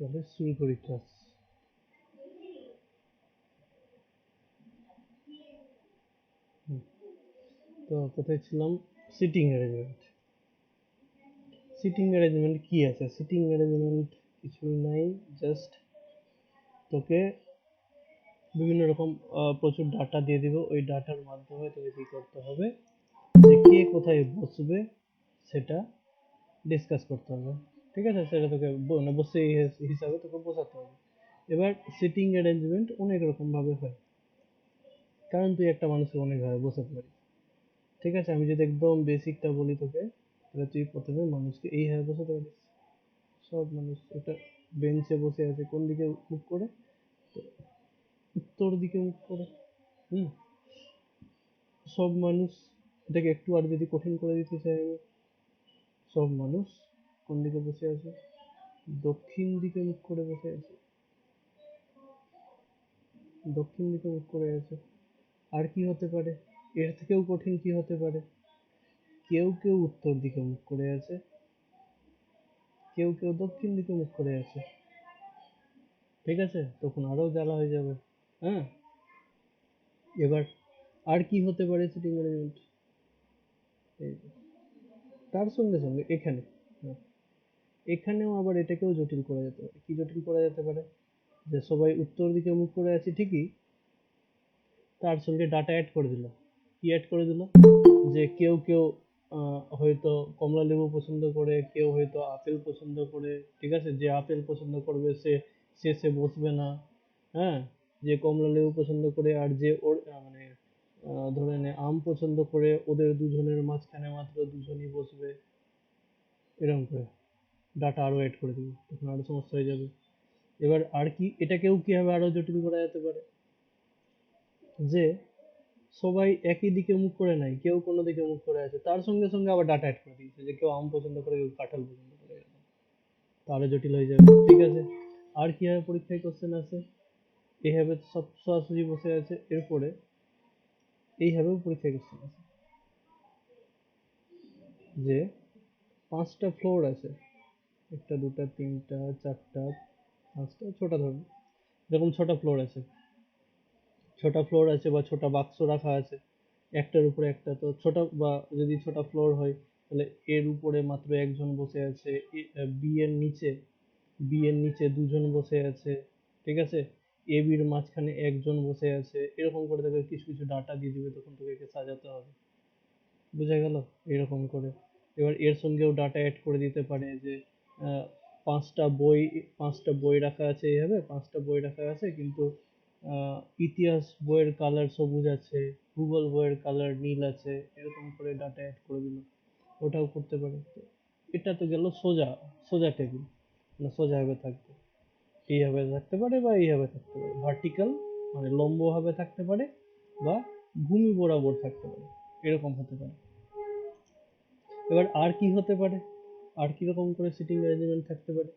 তাহলে শুরু করি ক্লাস। তো কোথায় ছিলাম? Sitting arrangement. সিটিং অ্যারেঞ্জমেন্ট কি আছে? সিটিং অ্যারেঞ্জমেন্ট কিছুই নাই, জাস্ট তোকে বিভিন্ন রকম প্রচুর ডাটা দিয়ে দিব। ওই ডাটার মাধ্যমে তোকে কি করতে হবে, যে কে কোথায় বসবে সেটা ডিসকাস করতে হবে। ঠিক আছে, সেটা তোকে মানে বসে হিসাবে তোকে বোঝাতে হবে। এবার সিটিং অ্যারেঞ্জমেন্ট অনেক রকম ভাবে হয়, কারণ তুই একটা মানুষকে অনেকভাবে বোঝাতে পারিস। ঠিক আছে, আমি যদি একদম বেসিকটা বলি তোকে, তাহলে তুই প্রথমে মানুষকে এইভাবে বোঝাতে পারিস। সব মানুষ একটা বেঞ্চে বসে আছে, কোন দিকে মুখ করে? তো উত্তর দিকে মুখ করে। হুম। সব মানুষ, এটাকে একটু আর যদি কঠিন করে দিতে চাই আমি, সব মানুষ কোন দিকে বসে আছে? দক্ষিণ দিকে মুখ করে বসে আছে। দক্ষিণ দিকে মুখ করে আছে। আর কি হতে পারে? এর থেকেও কঠিন কি হতে পারে? কেউ কেউ উত্তর দিকে মুখ করে আছে, কেউ কেউ দক্ষিণ দিকে মুখ করে আছে। ঠিক আছে, তখন আরো জ্বালা হয়ে যাবে। হ্যাঁ। এবার আর কি হতে পারে সিটিং অ্যারেঞ্জমেন্ট? তার সঙ্গে সঙ্গে এখানে, হ্যাঁ, এখানেও আবার এটাকেও জটিল করা যেতে পারে। কি জটিল করা যেতে পারে? যে সবাই উত্তর দিকে মুখ করে আছে ঠিকই, তার সঙ্গে ডাটা অ্যাড করে দিল। কি অ্যাড করে দিল? যে কেউ কেউ হয়তো কমলা লেবু পছন্দ করে, কেউ হয়তো আপেল পছন্দ করে। ঠিক আছে, যে আপেল পছন্দ করবে সে বসবে না। হ্যাঁ। যে কমলা লেবু পছন্দ করে আর যে ওর মানে ধরে নে আম পছন্দ করে, ওদের দুজনের মাঝখানে মাত্র দুজনই বসবে। এরকম করে ডাটা আরো অ্যাড করে দিবি, তখন আরো সমস্যা হয়ে যাবে। এবার আর কি, এটাকেও কিভাবে আরো জটিল করা যেতে পারে? যে সবাই একই দিকে মুখ করে নাই, কেউ কোনো দিকে মুখ করে আছে, তার সঙ্গে সঙ্গে আবার ডাটা অ্যাড করে দিয়েছে যে কেউ আম পছন্দ করে, কেউ কাঁঠাল পছন্দ করে। তাহলে জটিল হয়ে যাবে। ঠিক আছে, আর কিভাবে পরীক্ষায় কোশ্চেন আছে? এইভাবে সব সরাসরি বসে আছে, এরপরে এইভাবেও পরীক্ষায় কোশ্চেন আছে যে পাঁচটা ফ্লোর আছে, একটা দুটা তিনটা চারটা পাঁচটা ছটা, ধরুন এরকম ছটা ফ্লোর আছে। ছটা ফ্লোর আছে বা ছটা বাক্স রাখা আছে, একটার উপরে একটা। তো ছটা বা যদি ছটা ফ্লোর হয়, তাহলে এর উপরে মাত্র একজন বসে আছে, বি এর নিচে, দুজন বসে আছে। ঠিক আছে, এ বির মাঝখানে একজন বসে আছে। এরকম করে তোকে কিছু কিছু ডাটা দিয়ে দিবে, তখন তোকে একে সাজাতে হবে। বোঝা গেল? এরকম করে। এবার এর সঙ্গেও ডাটা অ্যাড করে দিতে পারে যে আহ, পাঁচটা বই, রাখা আছে এইভাবে, পাঁচটা বই রাখা আছে, কিন্তু ইতিহাস বইয়ের কালার সবুজ আছে, ভূগোল বইয়ের কালার নীল আছে। এরকম করে ডাটা অ্যাড করে দিল, ওটাও করতে পারে। তো এটা তো গেল সোজা, টেবিল, মানে সোজাভাবে থাকবে। এইভাবে থাকতে পারে বা এইভাবে থাকতে পারে, ভার্টিক্যাল মানে লম্বভাবে থাকতে পারে, বা ভূমি বরাবর থাকতে পারে, এরকম হতে পারে। এবার আর কি হতে পারে? আর কি রকম করে সিটিং অ্যারেঞ্জমেন্ট থাকতে পারে?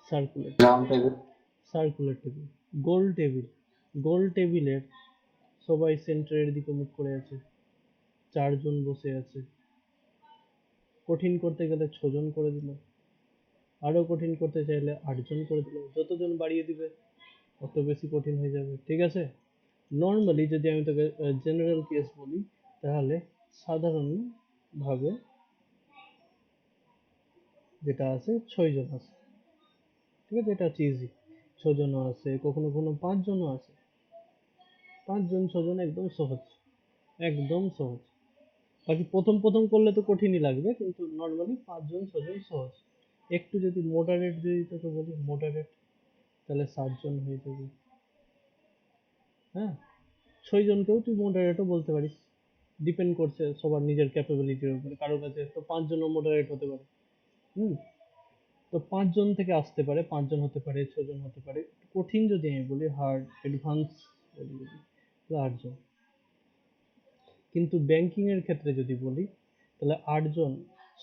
Circular round table. টেবিল, গোল টেবিল। গোল টেবিলের সবাই সেন্টারের দিকে মুখ করে আছে, চারজন বসে আছে। কঠিন করতে গেলে ছজন করে দিল, আরো কঠিন করতে চাইলে আটজন করে দিল। যতজন বাড়িয়ে দিবে তত বেশি কঠিন হয়ে যাবে। ঠিক আছে, নর্মালি যদি আমি তোকে জেনারেল কেস বলি, তাহলে সাধারণ ভাবে যেটা আছে 6 জন আছে। ঠিক আছে, এটা হচ্ছে ইজি। 6জনও আছে, কখনো কখনো 5জনও আছে। 5জন 6জন একদম সহজ, একদম সহজ। বাকি প্রথম প্রথম করলে তো কঠিনই লাগবে, কিন্তু নর্মালি 5জন 6জন সহজ। একটু যদি মোডারেট, যদি তোকে বলি মোডারেট, তাহলে 7জন হয়ে যাবে। হ্যাঁ, 6জনকেও তুই মোডারেটও বলতে পারিস, ডিপেন্ড করছে সবার নিজের ক্যাপাবিলিটির উপরে। কারোর কাছে তো 5জনও মোডারেট হতে পারে। হুম। তো 5জন থেকে আসতে পারে, 5জন হতে পারে, 6জন হতে পারে। কঠিন যদি আমি বলি, হার্ড অ্যাডভান্স যদি বলি, তাহলে 8জন। কিন্তু ব্যাংকিং এর ক্ষেত্রে যদি বলি, তাহলে 8জন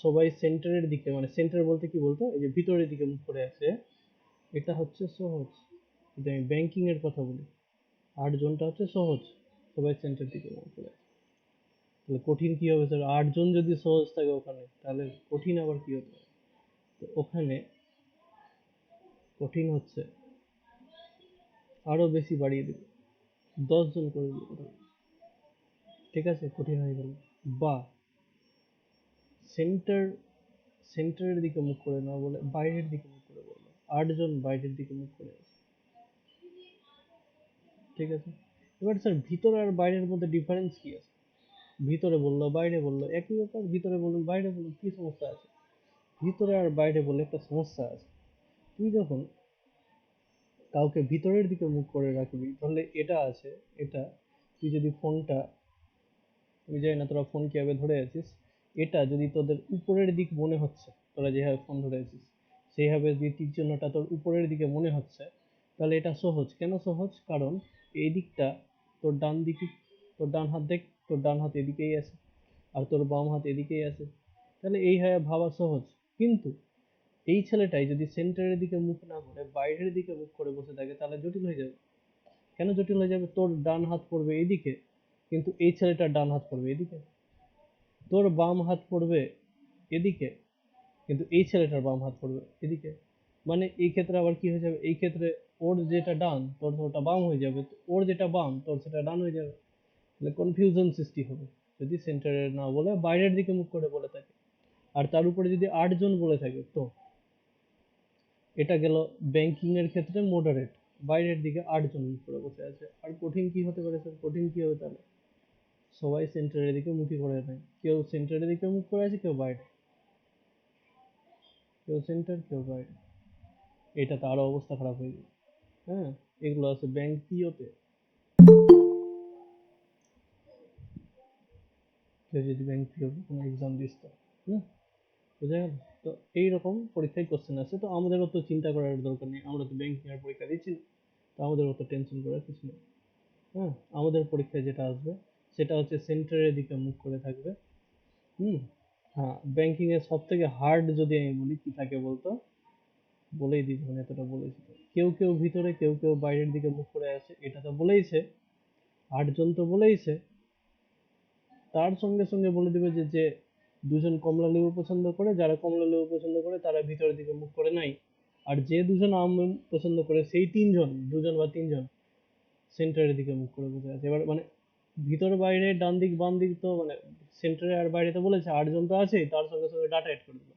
সবাই সেন্টারের দিকে, মানে সেন্টার বলতে কি বলতো, এই যে ভিতরের দিকে মুখ করে আছে, এটা হচ্ছে সহজ। যদি আমি ব্যাংকিং এর কথা বলি, 8জনটা হচ্ছে সহজ, সবাই সেন্টার দিকে মুখ করে আছে। তাহলে কঠিন কি হবে স্যার? 8জন যদি সহজ থাকে ওখানে, তাহলে কঠিন আবার কি হতে পারে? তো ওখানে কঠিন হচ্ছে আরো বেশি বাড়িয়ে দিবে, 10 জন করে দিবে, ঠিক আছে, কঠিন হয়ে গেল। বা সেন্টার, সেন্টারের দিকে মুখ করে না বলে বাইরের দিকে মুখ করে বললো, 8 জন বাইরের দিকে মুখ করে আছে, ঠিক আছে। এবার স্যার ভিতরে আর বাইরের মধ্যে ডিফারেন্স কি আছে? ভিতরে বললো বাইরে বললো একই ব্যাপার, ভিতরে বলুন বাইরে বলুন, কি সমস্যা আছে? ভিতরে আর বাইরে বলে একটা সমস্যা আছে। তুই যখন কাউকে ভিতরের দিকে মুখ করে রাখবি, তাহলে এটা আছে, এটা তুই যদি ফোনটা, আমি জানি না তোরা ফোন কিভাবে ধরে আছিস, এটা যদি তোদের উপরের দিক মনে হচ্ছে, তোরা যেভাবে ফোন ধরে আছিস সেইভাবে যদি তীর চিহ্নটা তোর উপরের দিকে মনে হচ্ছে, তাহলে এটা সহজ। কেন সহজ? কারণ এই দিকটা তোর ডান দিকে, তোর ডান হাত দেখ, তোর ডান হাত এদিকেই আছে আর তোর বাম হাত এদিকেই আছে, তাহলে এইভাবে ভাবা সহজ। কিন্তু এই ছেলেটাই যদি সেন্টারের দিকে মুখ না করে বাইরের দিকে মুখ করে বসে থাকে, তাহলে জটিল হয়ে যাবে। কেন জটিল হয়ে যাবে? তোর ডান হাত পড়বে এইদিকে, কিন্তু এই ছেলেটার ডান হাত পড়বে এদিকে। তোর বাম হাত পড়বে এদিকে, কিন্তু এই ছেলেটার বাম হাত পড়বে এদিকে। মানে এই ক্ষেত্রে আবার কি হয়ে যাবে? এই ক্ষেত্রে ওর যেটা ডান তোর ওটা বাম হয়ে যাবে, ওর যেটা বাম তোর সেটা ডান হয়ে যাবে। তাহলে কনফিউশন সৃষ্টি হবে যদি সেন্টারে না বলে বাইরের দিকে মুখ করে বলে থাকে। আর তার উপরে যদি 8 জন বলে থাকে, তো এটা গেল ব্যাংকিং এর ক্ষেত্রে মডারেট, বাইরের দিকে 8 জন মুখ করে বসে আছে। আর কঠিন কি হতে পারে স্যার? কঠিন কি হবে তাহলে? সবাই সেন্টারের দিকে মুখই করে নেয়, কেউ সেন্টারের দিকে মুখ করে আছে, কেউ বাইরে, কেউ সেন্টার কেউ বাইরে। এটা তো আরো অবস্থা খারাপ হয়ে যাবে। হ্যাঁ, এগুলো আছে ব্যাংক পিওতে, কেউ যদি ব্যাংক পিও কোনো এক্সাম দিস তো। হুম, বোঝা গেল? তো এইরকম পরীক্ষায় কোশ্চেন আছে, তো আমাদেরও তো চিন্তা করার দরকার নেই, আমরা তো ব্যাংকিং এর পরীক্ষা দিচ্ছি না, তো আমাদের অত টেনশন করার কিছু নেই। হ্যাঁ, আমাদের পরীক্ষায় যেটা আসবে সেটা হচ্ছে সেন্টারের দিকে মুখ করে থাকবে। হুম। হ্যাঁ, ব্যাংকিং এর সব থেকে হার্ড যদি আমি বলি কি থাকে বলতো, বলেই দিই যখন এতটা বলেছি তো। কেউ কেউ ভিতরে, কেউ কেউ বাইরের দিকে মুখ করে আছে, এটা তো বলেইছে, 8 জন তো বলেইছে। তার সঙ্গে সঙ্গে বলে দিবে যে যে 2 জন কমলা লেবু পছন্দ করে, যারা কমলা লেবু পছন্দ করে তারা ভিতরের দিকে মুখ করে নাই। আর যে 2 জন আম পছন্দ করে সেই 3 জন, 2 জন বা 3 জন সেন্টারের দিকে মুখ করে বসে আছে। এবার মানে ভিতর বাইরে ডান দিক বাম দিক তো মানে সেন্টারে আর বাইরে তো বলেছে, 8 জন তো আছেই, তার সঙ্গে সঙ্গে ডাটা এড করে দিল,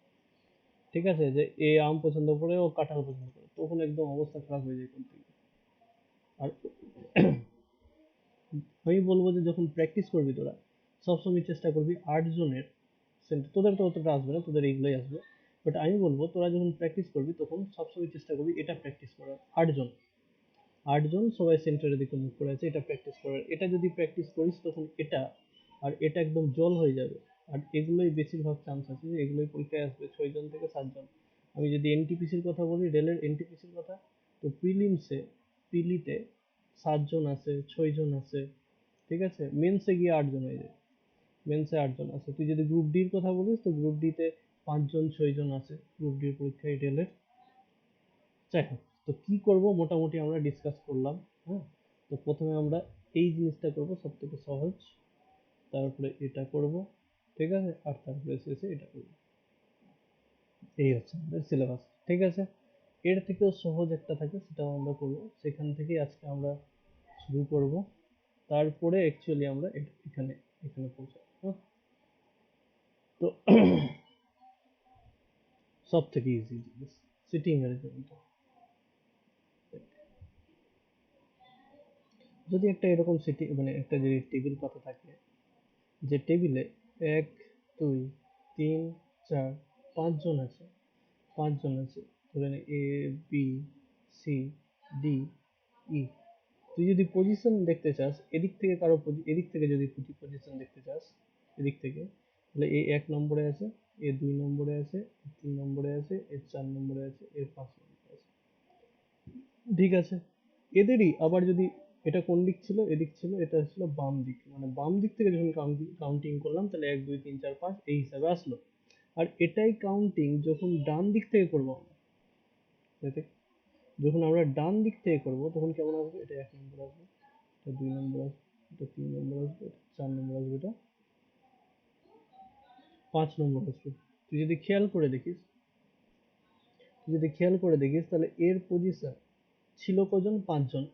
ঠিক আছে, যে এ আম পছন্দ করে, ও কাঁঠাল পছন্দ করে, তখন একদম অবস্থা খারাপ হয়ে যায় করতে গিয়ে। আর আমি বলবো যে যখন প্র্যাকটিস করবি তোরা সবসময় চেষ্টা করবি 8 জনের সেন্টার, তোদের তো অতটা আসবে না, তোদের এইগুলোই আসবে, বাট আমি বলবো তোরা যখন প্র্যাকটিস করবি তখন সবসময় চেষ্টা করবি এটা প্র্যাকটিস করার, 8 জন, 8 জন সবাই সেন্টারের দিকে মুখ করে আছে, এটা প্র্যাকটিস করার। এটা যদি প্র্যাকটিস করিস তখন এটা আর এটা একদম জল হয়ে যাবে। আর এগুলোই বেশিরভাগ চান্স আছে যে এগুলোই পরীক্ষায় আসবে 6 জন থেকে 7 জন। আমি যদি এনটিপিসির কথা বলি, রেলের এনটিপিসির কথা, তো প্রিলিমসে, পিলিতে 7 জন আছে, 6 জন আছে, ঠিক আছে, মেন্সে গিয়ে 8 জন হয়ে যায়, মেন্সে 8 জন আছে। তুই যদি গ্রুপ ডির কথা বলিস তো গ্রুপ ডিতে 5 জন 6 জন আছে গ্রুপ ডির পরীক্ষায় রেলের। যাই হোক, তো কি করব মোটামুটি আমরা ডিসকাস করলাম। হ্যাঁ, তো প্রথমে আমরা এই জিনিসটা করব সব থেকে সহজ, তারপরে এটা করব, ঠিক আছে, আর তারপরে শেষে এটা করব। এই হচ্ছে আমাদের সিলেবাস, ঠিক আছে। এর থেকেও সহজ একটা থাকে সেটাও আমরা করব, সেখান থেকেই আজকে আমরা শুরু করব, তারপরে অ্যাকচুয়ালি আমরা এখানে এখানে পৌঁছাবো। হ্যাঁ, তো সব থেকে ইজি জিনিস সিটিং অ্যারেঞ্জমেন্ট। যদি একটা এরকম সিটি মানে একটা যদি টেবিল পাতা থাকে, যে টেবিলে 1 2 3 4 5 জন আছে, 5 জন আছে, ধরে নে A B C D E। তুই যদি পজিশন দেখতে চাস, এদিক থেকে কারো এদিক থেকে যদি পজিশন দেখতে চাস এদিক থেকে, তাহলে এ 1 নম্বরে আছে, এ 2 নম্বরে আছে, এ 3 নম্বরে আছে, এ 4 নম্বরে আছে, এ 5 নম্বরে আছে, ঠিক আছে। এদেরই আবার যদি এটা কোন দিক ছিল, এদিক ছিল, এটা ছিল বাম দিক, মানে বাম দিক থেকে যখন কাউন্টিং করলাম তাহলে 1 2 3 4 5 এই হিসাবে আসলো। আর এটাই কাউন্টিং যখন ডান দিক থেকে করবো আমরা, যাতে যখন আমরা ডান দিক থেকে করবো তখন কেমন আসবে? এটা 1 নম্বর আসবে, এটা 2 নম্বর আসবে, এটা 3 নম্বর আসবে, এটা 4 নম্বর আসবে, এটা 5 নম্বর আসবে। তুই যদি খেয়াল করে দেখিস তুই যদি খেয়াল করে দেখিস তাহলে এর পজিশন ছিল কজন, 5 জন,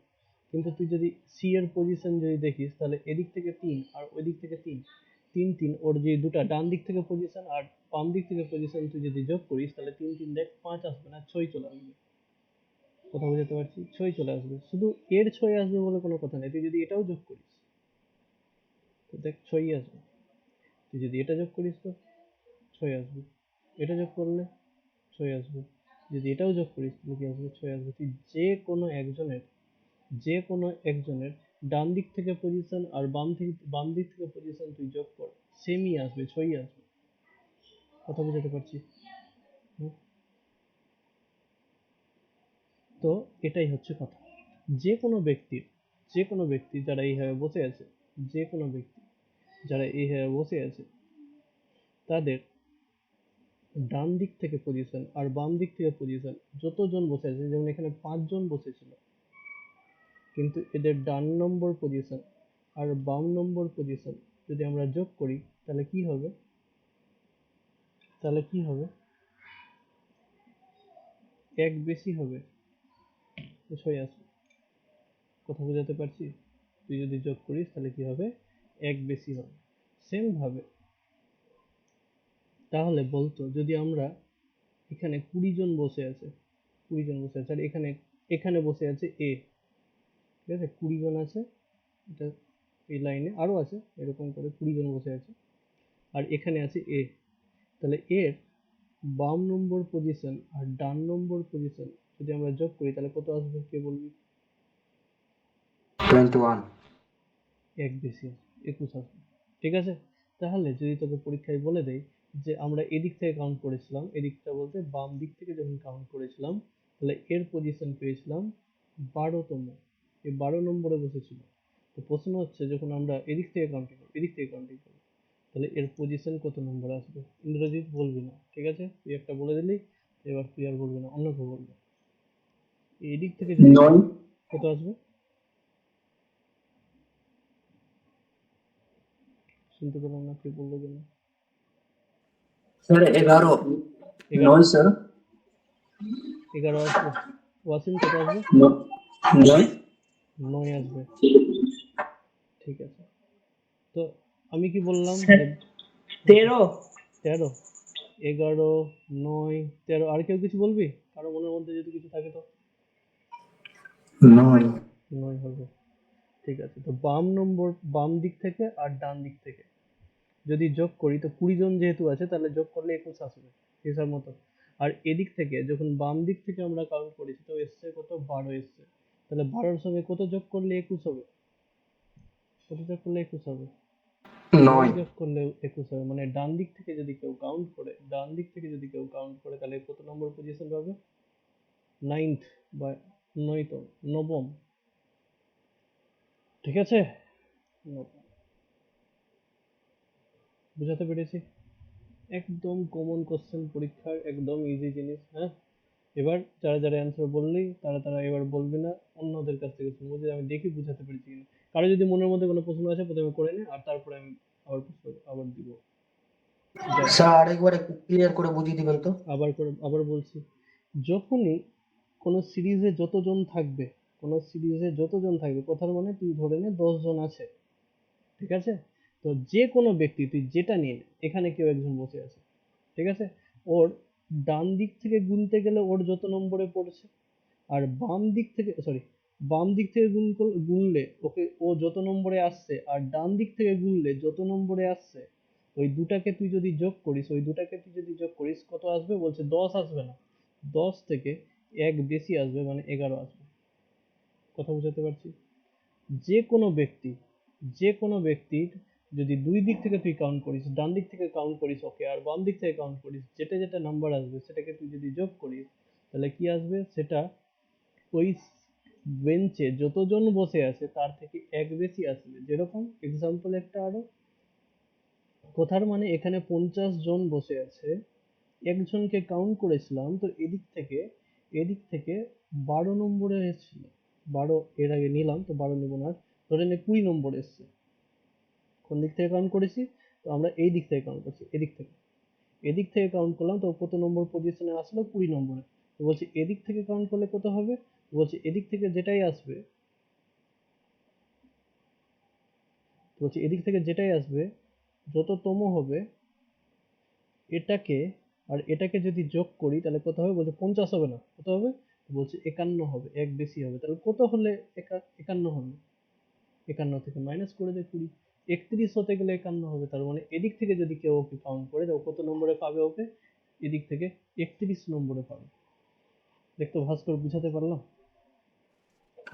কিন্তু তুই যদি সি এর পজিশন যদি দেখিস তাহলে এদিক থেকে 3 আর ওই দিক থেকে 3, 3 3, ওর যে দুটা ডান দিক থেকে পজিশন আর বাম দিক থেকে পজিশন তুই যদি যোগ করিস তাহলে 3 3 দেখ 5 আসবে না, 6 চলে আসবে। কথা বুঝতে পারছি, 6 চলে আসবে। শুধু এর 6 আসবে বলে কোনো কথা নেই, তুই যদি এটাও যোগ করিস তো দেখ 6 আসবে। তুই যদি এটা যোগ করিস তো 6 আসবে, এটা যোগ করলে 6 আসবে, যদি এটাও যোগ করিস তাহলে কি আসবে, 6 আসবে। তুই যে কোনো একজনের ডান দিক থেকে পজিশন আর বাম দিক থেকে পজিশন তুই যোগ কর, সেমই আসবে, 6ই আসবে। কথা বুঝতে পারছি? হুম? তো এটাই হচ্ছে কথা। যে কোনো ব্যক্তি যারা এইভাবে বসে আছে, যে কোনো ব্যক্তি যারা এইভাবে বসে আছে, তাদের ডান দিক থেকে পজিশন আর বাম দিক থেকে পজিশন যতজন বসে আছে, যেমন এখানে 5 জন বসেছিল, কিন্তু এদের ডান নম্বর পজিশন আর বাম নম্বর পজিশন যদি আমরা যোগ করি তাহলে কি হবে, এক বেশি হবে, 6 আসবে। কথা বুঝাতে পারছি? তুই যদি যোগ করিস তাহলে কি হবে, এক বেশি হবে। সেম ভাবে তাহলে বলতো যদি আমরা এখানে 20 জন বসে আছে, 20 জন বসে আছে, আর এখানে এখানে বসে আছে এ, ঠিক আছে, 20 জন আছে, এটা এই লাইনে আরো আছে, এরকম করে 20 জন বসে আছে, আর এখানে আছে এ, তাহলে এর বাম নম্বর পজিশন আর ডান নম্বর পজিশন যদি আমরা যোগ করি তাহলে কত আসবে, কে বলবি? 21। এক বেশি আসবে, 21 আসবে। ঠিক আছে, তাহলে যদি তোকে পরীক্ষায় বলে দেয় যে আমরা এদিক থেকে কাউন্ট করেছিলাম, এদিকটা বলতে বাম দিক থেকে যখন কাউন্ট করেছিলাম, তাহলে এর পজিশন পেয়েছিলাম 12তম, এই 12 নম্বরে বসেছিল। তো প্রশ্ন হচ্ছে যখন আমরা এদিক থেকে কাউন্টিং করবো, এদিক থেকে কাউন্টিং করবো, তাহলে এর পজিশন কত নম্বর আসবে? ইন্দ্রজিৎ বলবি না, ঠিক আছে, তুই একটা বলে দিলি, এবার তুই আর বলবি না, অন্য কেউ বলবে। এই দিক থেকে যদি 9। কত আসবে, শুনতে পেলাম না, কে বললো যেন? सर 11। 11, 9 सर। 11 আসবে। ওয়াসিম কত আসবে? 9। 9 আসবে। ঠিক আছে, তো আমি কি বললাম सर যে 13। 13, 11, 9, 13, আর কেউ কিছু বলবি? কারো মনের মধ্যে যদি কিছু থাকে তো? 9। 9 হবে। ঠিক আছে, তো বাম দিক থেকে আর ডান দিক থেকে যদি যোগ করি তো 20 জন যেহেতু আছে তাহলে যোগ করলে 21 আসবে হিসাব মতো। আর এদিক থেকে যখন বাম দিক থেকে আমরা কাউন্ট করেছি তো এসছে কত, 12 এসছে, তাহলে 12-র সঙ্গে কত যোগ করলে 21 হবে, কত যোগ করলে 21 হবে? 9 9। যোগ করলে 21 হবে। মানে ডান দিক থেকে যদি কেউ কাউন্ট করে, তাহলে কত নম্বর পজিশন পাবে, 9th বা নবম। ঠিক আছে, নবম। বুঝাতে পেরেছি? একদম কমন কোশ্চেন পরীক্ষার, একদম ইজি জিনিস। হ্যাঁ, এবার যারা যারা অ্যান্সার বললি তারা তারা এবার বলবি না, অন্যদের কাছ থেকে শুনবো যে আমি দেখি বুঝাতে পেরেছি কিনা। কারো যদি মনের মধ্যে কোনো প্রশ্ন আছে প্রথমে করে নে, আর তারপরে আমি আবার প্রশ্ন আবার দিব। দেখ, স্যার আরেকবার একটু ক্লিয়ার করে বুঝিয়ে দিবেন তো। আবার বলছি, যখনই কোনো সিরিজে যতজন থাকবে, কথার মানে তুই ধরে নে 10 জন আছে, ঠিক আছে, তো যে কোনো ব্যক্তি তুই যেটা নিয়ে নে, এখানে কেউ একজন বসে আছে, ঠিক আছে, ওর ডান দিক থেকে গুনতে গেলে ওর যত নম্বরে পড়ছে, আর বাম দিক থেকে গুনলে ওকে ও যত নম্বরে আসছে, আর ডান দিক থেকে গুনলে যত নম্বরে আসছে, ওই দুটাকে তুই যদি যোগ করিস কত আসবে বলছে, 10 আসবে না, 10 থেকে এক বেশি আসবে, মানে 11 আসবে। কথা বুঝাতে পারছি? যে কোনো ব্যক্তি যে কোনো ব্যক্তির যদি দুই দিক থেকে তুই কাউন্ট করিস, ডান দিক থেকে কাউন্ট করিস ওকে, আর বাম দিক থেকে কাউন্ট করিস, যেটা যেটা নাম্বার আসবে সেটাকে তুই যদি যোগ করিস তাহলে কি আসবে, সেটা ওই বেঞ্চে যতজন বসে আছে তার থেকে এক বেশি আসবে। যেরকম এক্সাম্পল একটা আরো, কথার মানে এখানে 50 জন বসে আছে, একজনকে কাউন্ট করেছিলাম তো এদিক থেকে 12 নম্বরে এসেছিল, 12 এর আগে নিলাম তো 12 নেব না আর, ধরে নে 20 নম্বর এসছে। কোন দিক থেকে কাউন্ট করেছি, তো আমরা এই দিক থেকে কাউন্ট করছি, এদিক থেকে কাউন্ট করলাম তো কত নম্বর পজিশনে আসলো, 20 নম্বরে। তো বলছে এদিক থেকে কাউন্ট করলে কত হবে, বলছে এদিক থেকে যেটাই আসবে, বলছে এদিক থেকে যেটাই আসবে যততম হবে এটাকে, আর এটাকে যদি যোগ করি তাহলে কত হবে, বলছে 50 হবে না, কত হবে, বলছে 51 হবে, এক বেশি হবে। তাহলে কত হলে 51 হবে, 51 থেকে মাইনাস করে দেয় 20, 31 হতে গেলে 51 হবে। তার মানে এদিক থেকে যদি কেউ ওকে কাউন্ট করে তো কত নম্বরে পাবে ওকে, এদিক থেকে 31 নম্বরে পাবে। দেখতো ভাস্কর, বুঝাতে পারলাম?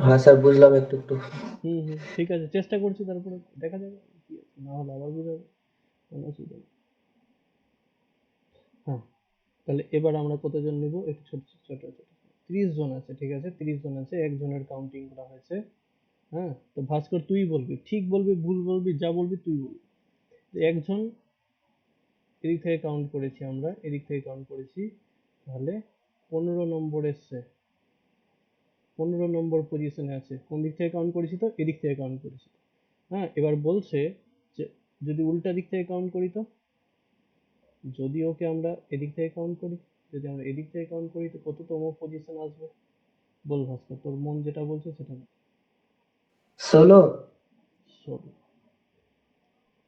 হ্যাঁ স্যার, বুঝলাম একটু একটু। ঠিক আছে, চেষ্টা করছি, তারপরে দেখা যাবে কি আছে, না হলে আবার বুঝাবো, কোনো অসুবিধা নেই। হ্যাঁ, তাহলে এবার আমরা কতজন নিব, একটু ছোট ছোট ছোট 30 জন আছে, ঠিক আছে, 30 জন আছে, একজনের কাউন্টিং করা হয়েছে। হ্যাঁ, তো ভাস্কর তুই বলবি, ঠিক বলবি ভুল বলবি, যা বলবি তুই বলবি। তো একজন এদিক থেকে কাউন্ট করেছি, আমরা এদিক থেকে কাউন্ট করেছি, তাহলে 15 নম্বর এসছে, 15 নম্বর পজিশনে আছে। কোন দিক থেকে কাউন্ট করেছি, তো এদিক থেকে কাউন্ট করেছি। হ্যাঁ, এবার বলছে যে যদি উল্টা দিক থেকে কাউন্ট করি, তো যদি ওকে আমরা এদিক থেকে কাউন্ট করি, যদি আমরা এদিক থেকে কাউন্ট করি তো কততম পজিশন আসবে, বল ভাস্কর, তোর মন যেটা বলছে সেটা বল। 16। 16।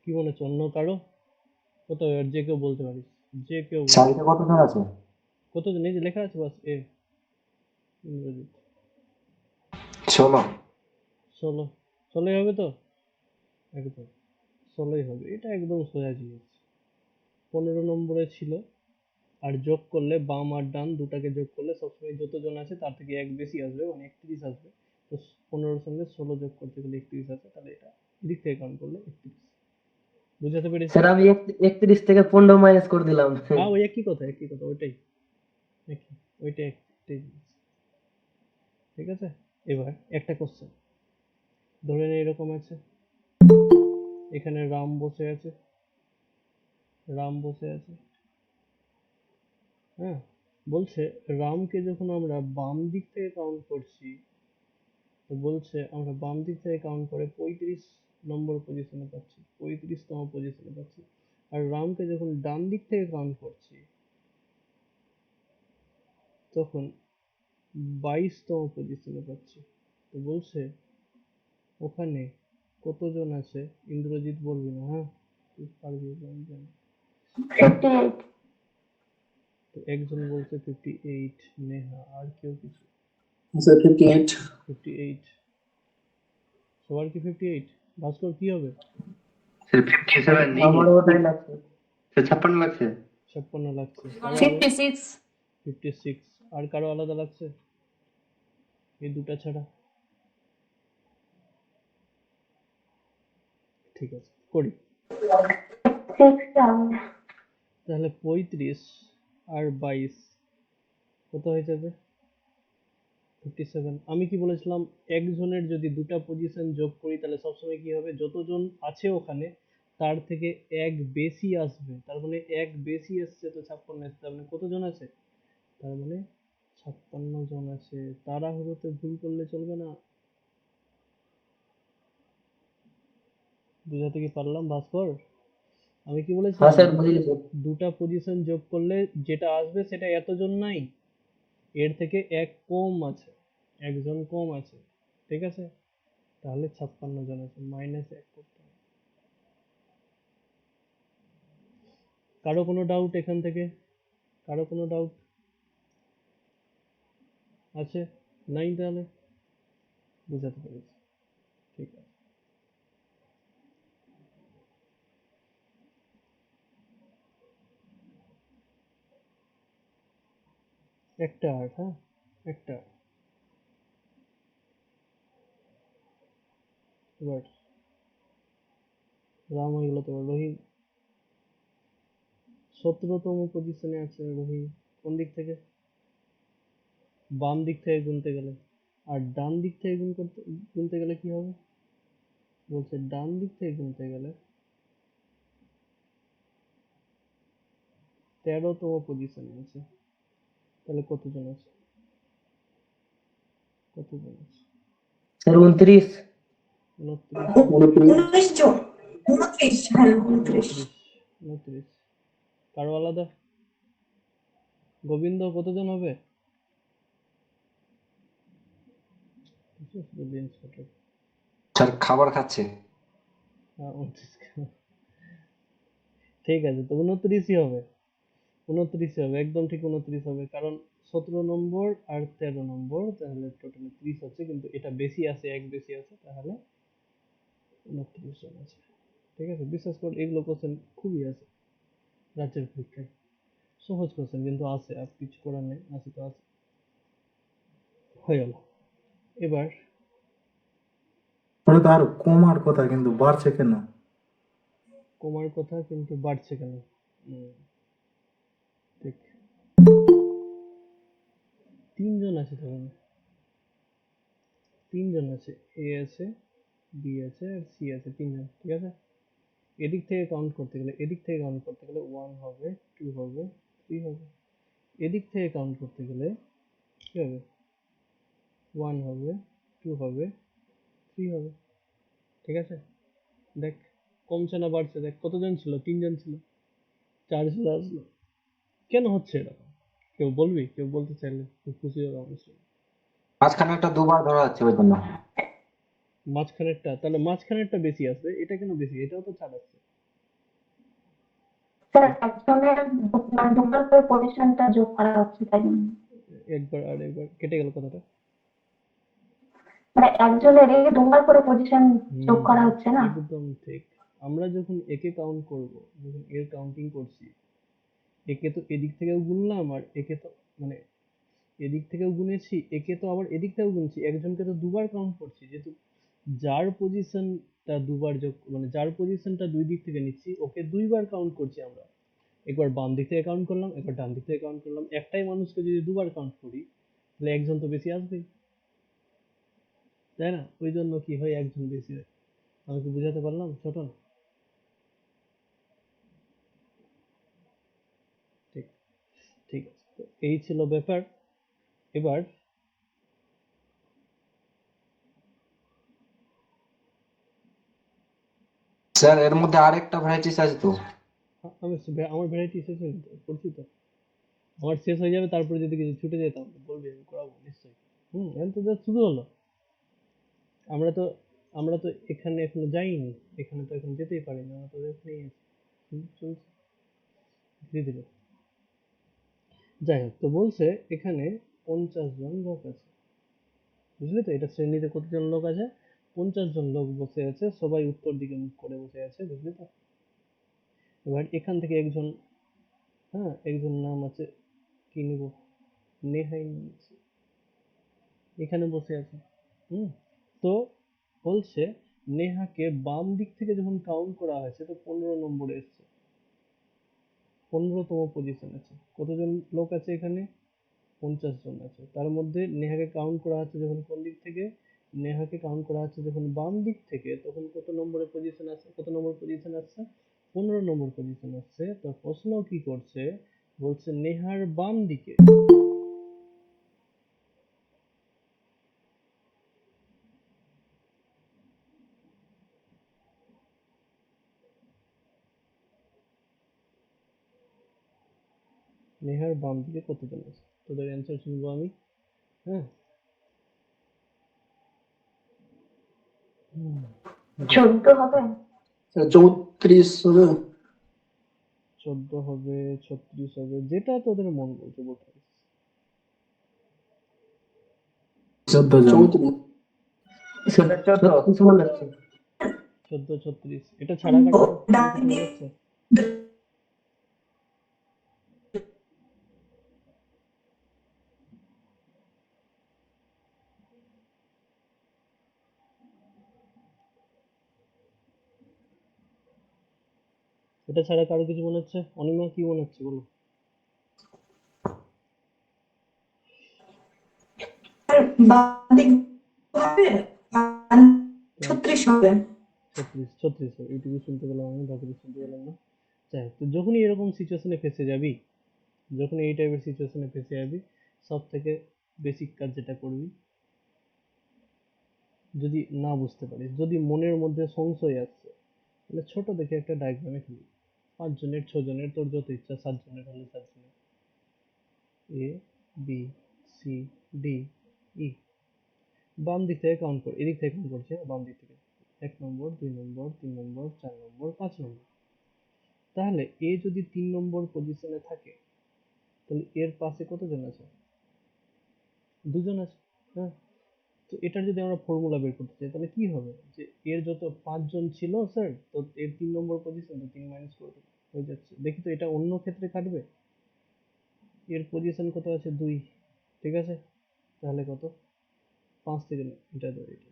কি মনে হচ্ছে অন্য কারো? কত, আর যে কেউ বলতে পারিস, যে কেউ বলতে সারিতে কতজন আছে? কত, এই যে লেখা আছে বাস এ, ইংরেজিতে 16। 16। 16 হবে তো, একদম 16 হবে, এটা একদম সোজা জিনিস। 15 নম্বরে ছিল, আর যোগ করলে বাম আর ডান দুটাকে যোগ করলে সবসময় যতজন আছে তার থেকে এক বেশি আসবে, মানে 31 আসবে। তো 15 সঙ্গে 16 যোগ করতে গেলে 31 আসে, তাহলে এটা এদিক থেকে কাউন্ট করলে 31। বুঝাতে পেরেছি? স্যার আমি 31 থেকে 15 মাইনাস করে দিলাম। হ্যাঁ, ওই একই কথা, একই কথা, ওইটাই একই, ওইটাই একটাই জিনিস। ঠিক আছে, এবার একটা কোশ্চেন ধরে নে, এরকম আছে, এখানে রাম বসে আছে, রাম বসে আছে। হ্যাঁ, বলছে রামকে যখন আমরা বাম দিক থেকে কাউন্ট করছি, তো বলছে আমরা বাম দিক থেকে কাউন্ট করে 35 নম্বর পজিশনে পাচ্ছি, 35তম পজিশনে পাচ্ছি। আর রামকে যখন ডান দিক থেকে কাউন্ট করছি তখন 22তম পজিশনে পাচ্ছি। তো বলছে ওখানে কতজন আছে, ইন্দ্রজিৎ বলবি না, হ্যাঁ, তুই পারবি, আমি জানি। 58। তো একজন বলছে 58, নেহা, আর কেউ কিছু? স্যার 58। 58, সবার কি 58? ভাস্কর কি হবে? স্যার 57 নেই। আমারও ওটাই লাগছে। স্যার 56 লাগছে। 56 লাগছে, কারো 56 56, আর কারো আলাদা লাগছে এই দুটা ছাড়া? ঠিক আছে, করি তাহলে। 35 আর 22 কত হয়ে যাবে, 57। আমি কি বলেছিলাম, একজনের যদি দুটা পজিশন যোগ করি তাহলে সবসময় কি হবে, যতজন আছে ওখানে তার থেকে এক বেশি আসবে, তার মানে এক বেশি এসছে, তো 56 এসছে, তার মানে কতজন আছে, তার মানে 56 জন আছে। তাড়াহুড়োতে ভুল করলে চলবে না। বুঝাতে কি পারলাম ভাস্কর? আমি কি হ্যাঁ বলেছিলাম, স্যার, বুঝলি স্যার। দুটা পজিশন যোগ করলে যেটা আসবে সেটা এতজন নাই, এর থেকে এক কম আছে, একজন কম আছে, ঠিক আছে, তাহলে 56 জন আছে, -1 করতে হবে। কারো কোনো ডাউট এখান থেকে, কারো কোনো ডাউট আছে? নাই, তাহলে বুঝাতে পেরেছি, ঠিক আছে। একটা আর্ট, হ্যাঁ, একটা art। এবার রাম হয়ে গেল, তো রোহিত 17তম পজিশনে আছে, রোহিত কোন দিক থেকে, বাম দিক থেকে গুনতে গেলে, আর ডান দিক থেকে গুনতে গেলে কি হবে, বলছে ডান দিক থেকে গুনতে গেলে 13তম পজিশনে আছে, তাহলে কতজন আছে, কতজন আছে, স্যার 29। 29, 19 জন, 29, হ্যাঁ 29। 29, 29। কারো আলাদা? গোবিন্দ কতজন হবে? Beans potato. স্যার খাবার খাচ্ছে। 29 ঠিক আছে, তো 29ই হবে, 29ই হবে, একদম ঠিক 29 হবে, কারণ 17 নম্বর আর 13 নম্বর, তাহলে টোটালি 30 হচ্ছে, কিন্তু এটা বেশি আছে, এক বেশি আছে, তাহলে 29 জন আছে। ঠিক আছে, বিশ্বাস কর এগুলো কোশ্চেন খুবই আছে রাজ্যের পরীক্ষায়, সহজ কোশ্চেন কিন্তু আছে, আর কিছু করার নেই, আছে তো আছে। হয়ে গেল। এবার তাহলে তার কমার কথা কিন্তু বাড়ছে কেন? কমার কথা কিন্তু বাড়ছে কেন? ঠিক, তিনজন আছে, ধরুন তিনজন আছে, এ আছে, বি আছে, আর সি আছে, তিনজন, ঠিক আছে। এদিক থেকে কাউন্ট করতে গেলে, এদিক থেকে কাউন্ট করতে গেলে 1 হবে, 2 হবে, 3 হবে। এদিক থেকে কাউন্ট করতে গেলে কি হবে? 1 হবে, 2 হবে, 3 হবে, ঠিক আছে। দেখ কমছে না বাড়ছে, দেখ কতজন ছিল, তিনজন ছিল, 4 চলে আসলো। কেন হচ্ছে এরকম? কেউ বলবি? কেউ বলতে চাইলে খুব খুশি হবে অবশ্যই। মাঝখানে একটা দুবার ধরা হচ্ছে ওই জন্য। মাঝখানেরটা, তাহলে মাঝখানেরটা বেশি আসবে, এটা কেন বেশি? এটাও তো 4 আসছে। স্যার একজনের মানে দুবার করে পজিশনটা যোগ করা হচ্ছে তাই জন্য। একবার আর একবার কেটে গেল কথাটা। মানে একজনের দুবার করে পজিশন যোগ করা হুম, হচ্ছে না। একদম ঠিক। আমরা যখন একে কাউন্ট করব, যখন এর কাউন্টিং করছি, একে তো এদিক থেকেও গুনলাম, আর একে তো মানে এদিক থেকেও গুনেছি, একে তো আবার এদিক থেকেও গুনছি, একজনকে তো দুবার কাউন্ট করছি, যেহেতু যার পজিশনটা দুবার যোগ, মানে যার পজিশনটা দুই দিক থেকে নিচ্ছি, ওকে দুইবার কাউন্ট করছি আমরা। একবার বাম দিক থেকে কাউন্ট করলাম, একবার ডান দিক থেকে কাউন্ট করলাম, একটাই মানুষকে যদি দুবার কাউন্ট করি, তাহলে একজন তো বেশি আসবেই, তাই না? ওই জন্য কি হয়, একজন বেশি হয়। আমি কি বুঝাতে পারলাম ছোটন? ঠিক, ঠিক আছে, তো এই ছিল ব্যাপার। এবার স্যার এর মধ্যে আরেকটা ভ্যারাইটিস আছে তো। আমার ভ্যারাইটি শেষ হয়ে যেত, করছি তো। আমার শেষ হয়ে যাবে, তারপরে যদি কিছু ছুটে যেতাম তো বলবি, আমি করাবো নিশ্চয়ই। এখন তো just শুরু হলো। আমরা তো আমরা তো এখানে এখনো যাইনি, এখানে তো এখন যেতেই পারিনি, আমরা তো এখানেই আছি। চলছে ধীরে ধীরে। যাই হোক, তো বলছে এখানে 50 জন লোক আছে, বুঝলি তো? এটা শ্রেণীতে কতজন লোক আছে? 50 জন লোক বসে আছে, সবাই উত্তর দিকে মুখ করে বসে আছে, বুঝলি তো? এবার এখান থেকে একজন, হ্যাঁ একজন নাম আছে, কি নিব, নেহাই নিয়েছি, এখানে বসে আছে। হুম, তো বলছে নেহাকে বাম দিক থেকে যখন কাউন্ট করা হয়েছে, তো 15 নম্বরে এসছে, 15তম পজিশন আছে। কতজন লোক আছে এখানে? 50 জন আছে। তার মধ্যে নেহাকে কাউন্ট করা হচ্ছে যখন কোন দিক থেকে? নেহাকে কাউন্ট করা হচ্ছে যখন বাম দিক থেকে, তখন কত নম্বরে পজিশন আছে? কত নম্বর পজিশন আসছে? 15 নম্বর পজিশন আসছে। তো প্রশ্ন কি করছে, বলছে নেহার বাম দিকে, নেহার বাম দিকে কতজন আছে? তোদের অ্যান্সার শুনবো আমি। হ্যাঁ, হুম, দেখ, 14 হবে। 34 হবে। 14 হবে, 36 হবে, যেটা তোদের মন বলছে বলতে পারিস। 14 জন। 36 মনে হচ্ছে। 14, 36, এটা ছাড়া কাটা কিছু ডাইনি মনে হচ্ছে? এটা ছাড়া কারো কিছু মনে হচ্ছে? অনিমা কি মনে হচ্ছে বলো? বাদিক হবে আর তো 36 হবে। 36, 36 হবে, এইটুকু শুনতে পেলাম আমি, বাকিটা শুনতে পেলাম না। যাই হোক, তো যখনই এরকম সিচুয়েশনে ফেসে যাবি, যখন এই টাইপের সিচুয়েশনে ফেসে যাবি, সব থেকে বেসিক কাজ যেটা করবি, যদি না বুঝতে পারিস, যদি মনের মধ্যে সংশয় আসছে, তাহলে ছোট দেখে একটা ডায়াগ্রামে ফেলবি, 5 জনের, 6 জনের, তোর যত ইচ্ছা, 7 জনের হলে 7 জনের, A B C D E, বাম দিক থেকে কাউন্ট করি, এদিক থেকে কাউন্ট করছি, বাম দিক থেকে 1 নম্বর 2 নম্বর 3 নম্বর 4 নম্বর 5 নম্বর। তাহলে এ যদি 3 নম্বর পজিশনে থাকে তাহলে এর পাশে কতজন আছে? দুজন আছে। হ্যাঁ, তো এটার যদি আমরা ফর্মুলা বের করতে চাই তাহলে কি হবে, যে এর যত 5 জন ছিল স্যার, তো এর 3 নম্বর পজিশন, তো 3 মাইনাস করে দিলে হয়ে যাচ্ছে। দেখি তো এটা অন্য ক্ষেত্রে কাটবে। এর পজিশন কত আছে? 2, ঠিক আছে, তাহলে কত? 5 থেকে না, এটা তো এটা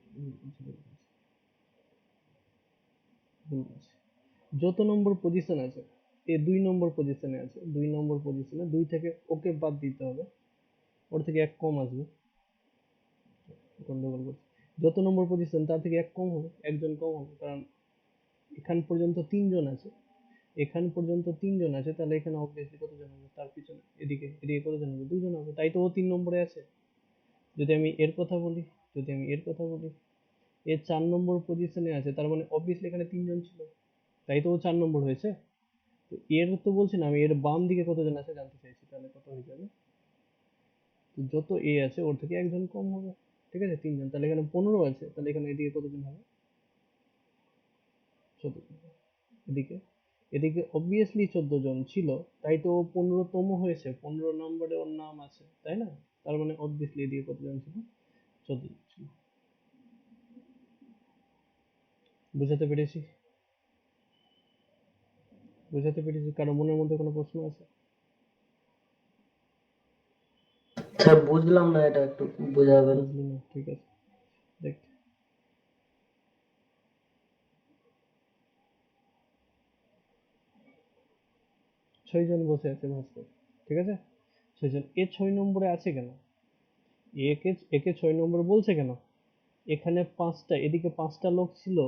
ভুল আছে। যত নম্বর পজিশন আছে, এ 2 নম্বর পজিশনে আছে, 2 নম্বর পজিশনে 2 থেকে ওকে বাদ দিতে হবে, ওর থেকে 1 কম আসবে, গন্ডগোল করছে। যত নম্বর পজিশন তার থেকে 1 কম হবে, একজন কম হবে, কারণ এখান পর্যন্ত 3 জন আছে, এখান পর্যন্ত 3 জন আছে, তাহলে এখানে অবভিয়াসলি কতজন হবে? তার পিছনে এদিকে এদিকে কতজন হবে? 2 জন হবে, তাই তো ও 3 নম্বরে আছে। যদি আমি এর কথা বলি, যদি আমি এর কথা বলি, এ 4 নম্বর পজিশনে আছে, তার মানে অবভিয়াসলি এখানে 3 জন ছিল, তাই তো ও 4 নম্বর হয়েছে। তো এর তো বলছি না আমি, এর বাম দিকে কতজন আছে জানতে চাইছি, তাহলে কত হয়ে যাবে? তো যত এ আছে ওর থেকে একজন কম হবে, ঠিক আছে, 3 জন, তাহলে এখানে 15 আছে, তাহলে এখানে এদিকে কতজন হবে? 14 জন। এদিকে এদিকে অবভিয়াসলি 14 জন ছিল, তাই তো ও 15তম হয়েছে, 15 নম্বরে ওর নাম আছে, তাই না? তার মানে অবভিয়াসলি এদিকে কতজন ছিল? 14 জন ছিল। বুঝাতে পেরেছি? বুঝাতে পেরেছি? কারো মনের মধ্যে কোনো প্রশ্ন আছে? স্যার বুঝলাম না, এটা একটু বোঝাবেন। বুঝলি না? ঠিক আছে, দেখ। 6 জন বসে আছে ভাস্কর, ঠিক আছে, 6 জন। এ 6 নম্বরে আছে কেন? একে একে 6 নম্বর বলছে কেন? এখানে 5টা, এদিকে 5টা লোক ছিল,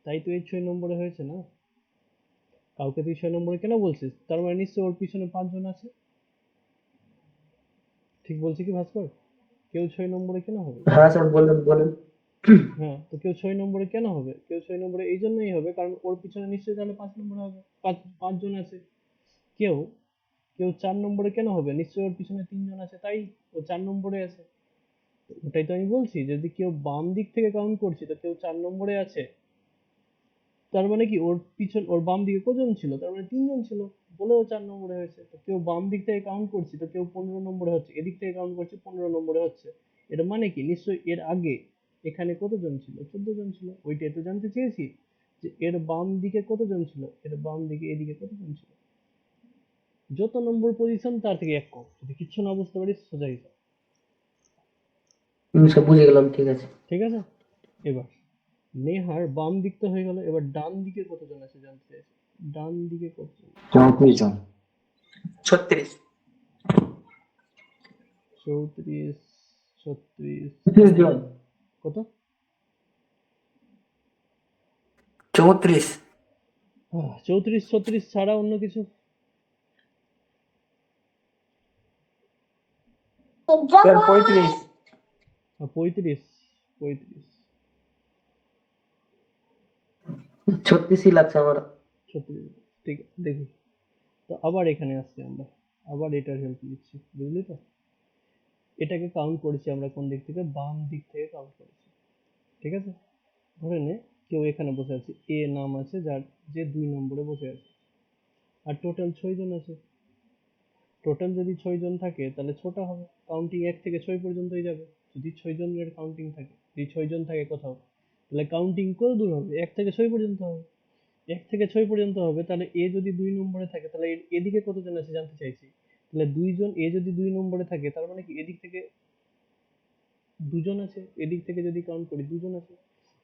তাই তো এই 6 নম্বরে হয়েছে না। কাউকে তুই 6 নম্বরে কেন বলছিস? তার মানে নিশ্চয়ই ওর পিছনে 5 জন আছে। ঠিক বলছি কি ভাস্কর? কেউ 6 নম্বরে কেন হবে? হ্যাঁ স্যার, বলেন বলেন। হ্যাঁ, তো কেউ 6 নম্বরে কেন হবে? কেউ 6 নম্বরে এই জন্যই হবে কারণ ওর পিছনে নিশ্চয়ই তাহলে 5 নম্বরে হবে, 5 জন আছে। কেউ কেউ 4 নম্বরে কেন হবে? নিশ্চয়ই ওর পিছনে 3 জন আছে, তাই ও 4 নম্বরে আছে। তো ওটাই তো আমি বলছি, যদি কেউ বাম দিক থেকে কাউন্ট করছি তো কেউ 4 নম্বরে আছে, তার মানে কি ওর পিছন ওর বাম দিকে কজন ছিল? তার মানে 3 জন ছিল, বলেও 4 নম্বরে হয়েছে। তো কেউ বাম দিক থেকে কাউন্ট করছি তো কেউ 15 নম্বরে হচ্ছে, এদিক থেকে কাউন্ট করছি 15 নম্বরে হচ্ছে। এটা মানে কি নিশ্চয়ই এর আগে এখানে কতজন ছিল? 14 জন ছিল। ওইটাই তো জানতে চেয়েছি, যে এর বাম দিকে কতজন ছিল, এর বাম দিকে এদিকে কতজন ছিল। যত নম্বর পজিশন তার থেকে 1 কম। যদি কিচ্ছু না বুঝতে পারিস সোজা হিসাব। স্যার বুঝে গেলাম, ঠিক আছে। ঠিক আছে, এবার নেহার বাম দিকটা হয়ে গেল, এবার ডান দিকে কতজন আছে জানতে চাইছি। ডান দিকে কতজন? 34 জন। 36। 34, 36, 30 জন। কত? 34। 34, 36 ছাড়া অন্য কিছু? স্যার 35। 35, 35, 36ই লাগছে আমার। 36, ঠিক আছে, দেখি। তো আবার এখানে আসছি আমরা, আবার এটার হেল্প নিচ্ছি, বুঝলি তো? এটাকে কাউন্ট করেছি আমরা কোন দিক থেকে? বাম দিক থেকে কাউন্ট করেছি, ঠিক আছে। ধরে নে কেউ এখানে বসে আছে, এ নাম আছে, যার যে 2 নম্বরে বসে আছে, আর টোটাল 6 জন আছে। টোটাল যদি 6 জন থাকে তাহলে 6টা হবে, কাউন্টিং 1 থেকে 6 পর্যন্তই যাবে। যদি 6 জনের কাউন্টিং থাকে, যদি 6 জন থাকে কোথাও, তাহলে কাউন্টিং কত দূর হবে? 1 থেকে 6 পর্যন্ত হবে। 1 থেকে 6 পর্যন্ত হবে, তাহলে এ যদি 2 নম্বরে থাকে তাহলে এদিকে কতজন আছে জানতে চাইছি। তাহলে 2 জন, এ যদি 2 নম্বরে থাকে তার মানে কি এদিক থেকে 2 জন আছে, এদিক থেকে যদি কাউন্ট করি 2 জন আছে।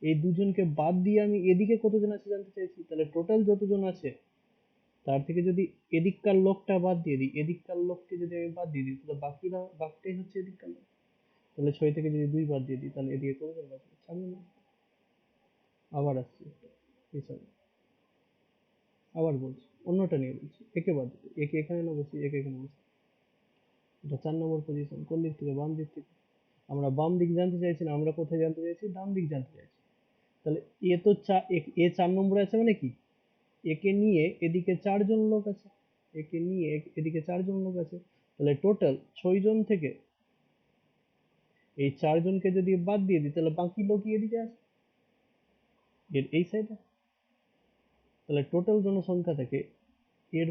এই 2 জনকে বাদ দিয়ে আমি এদিকে কতজন আছে জানতে চাইছি, তাহলে টোটাল যতজন আছে তার থেকে যদি এদিককার লোকটা বাদ দিয়ে দিই, এদিককার লোককে যদি আমি বাদ দিয়ে দিই, তাহলে বাকিটাই হচ্ছে এদিককার লোক। তাহলে 6 থেকে যদি 2 বাদ দিয়ে দিই তাহলে এদিকে কতজন বাঁচবে? 4 জন। আবার আসছি হিসাবে, আবার বলছি, অন্যটা নিয়ে বলছি, একে বাদ দিই, একে এখানে না বসি, একে এখানে বসি। এটা 4 নম্বর পজিশন, কোন দিক থেকে? বাম দিক থেকে। আমরা বাম দিক জানতে চাইছি না, আমরা কোথায় জানতে চাইছি? ডান দিক জানতে চাইছি। তাহলে এ তো এ 4 নম্বরে আছে মানে কি, একে নিয়ে এদিকে 4 জন লোক আছে, একে নিয়ে এদিকে 4 জন লোক আছে। তাহলে টোটাল 6 জন থেকে এই 4 জনকে যদি বাদ দিয়ে দিই তাহলে বাকি লোক এদিকে আসে এর এই সাইডে। তাহলে টোটাল জনসংখ্যা থেকে এর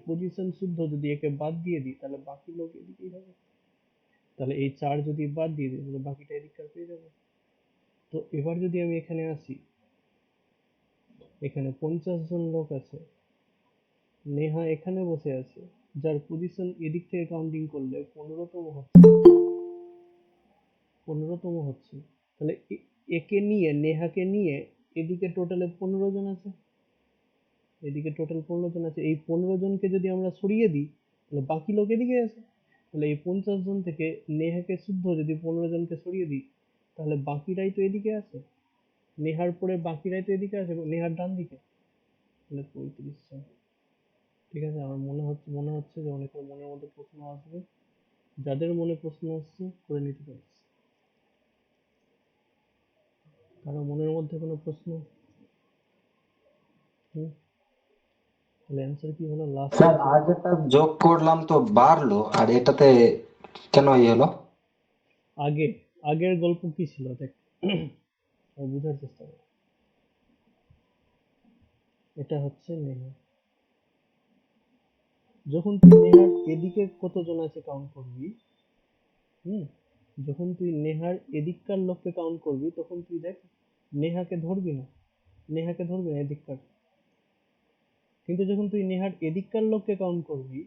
পজিশন শুদ্ধ যদি একে বাদ দিয়ে দিই তাহলে বাকি লোক এদিকেই হবে। তাহলে এই 4 যদি বাদ দিয়ে দিই তাহলে বাকিটা এদিককার পেয়ে যাবে। তো এবার যদি আমি এখানে আসি, এখানে 50 জন লোক আছে, নেহা এখানে বসে আছে, যার পজিশন এদিক থেকে কাউন্টিং করলে 15তম হচ্ছে। তাহলে একে নিয়ে, নেহাকে নিয়ে এদিকে টোটালে 15 জন আছে, এদিকে টোটাল 15 জন আছে। এই 15 জনকে যদি আমরা সরিয়ে দিই তাহলে বাকি লোক এদিকে আছে। তাহলে এই 50 জন থেকে নেহাকে শুদ্ধ যদি 15 জনকে সরিয়ে দিই তাহলে বাকিরাই তো এদিকে আছে, নেহার পরে বাকিরাই তো এদিকে আছে, নেহার ডান দিকে। তাহলে 35 জন। ঠিক আছে, আমার মনে হচ্ছে যে অনেকের মনের মধ্যে প্রশ্ন আসবে। যাদের মনে প্রশ্ন আসছে করে নিতে পারিস। কারো মনের মধ্যে কোনো প্রশ্ন? তাহলে অ্যান্সার কি হলো লাস্ট? স্যার আগেরটা যোগ করলাম তো বাড়লো, আর এটাতে কেন ইয়ে হলো? আগের গল্প কি ছিল দেখ, বুঝার চেষ্টা কর। এটা হচ্ছে নেহা। যখন তুই নেহার এদিকে কতজন আছে কাউন্ট করবি, যখন তুই নেহার এদিককার লোককে কাউন্ট করবি তখন তুই দেখ নেহাকে ধরবি না, এদিককার। কিন্তু যখন তুই নেহার এদিককার লোককে কাউন্ট করবি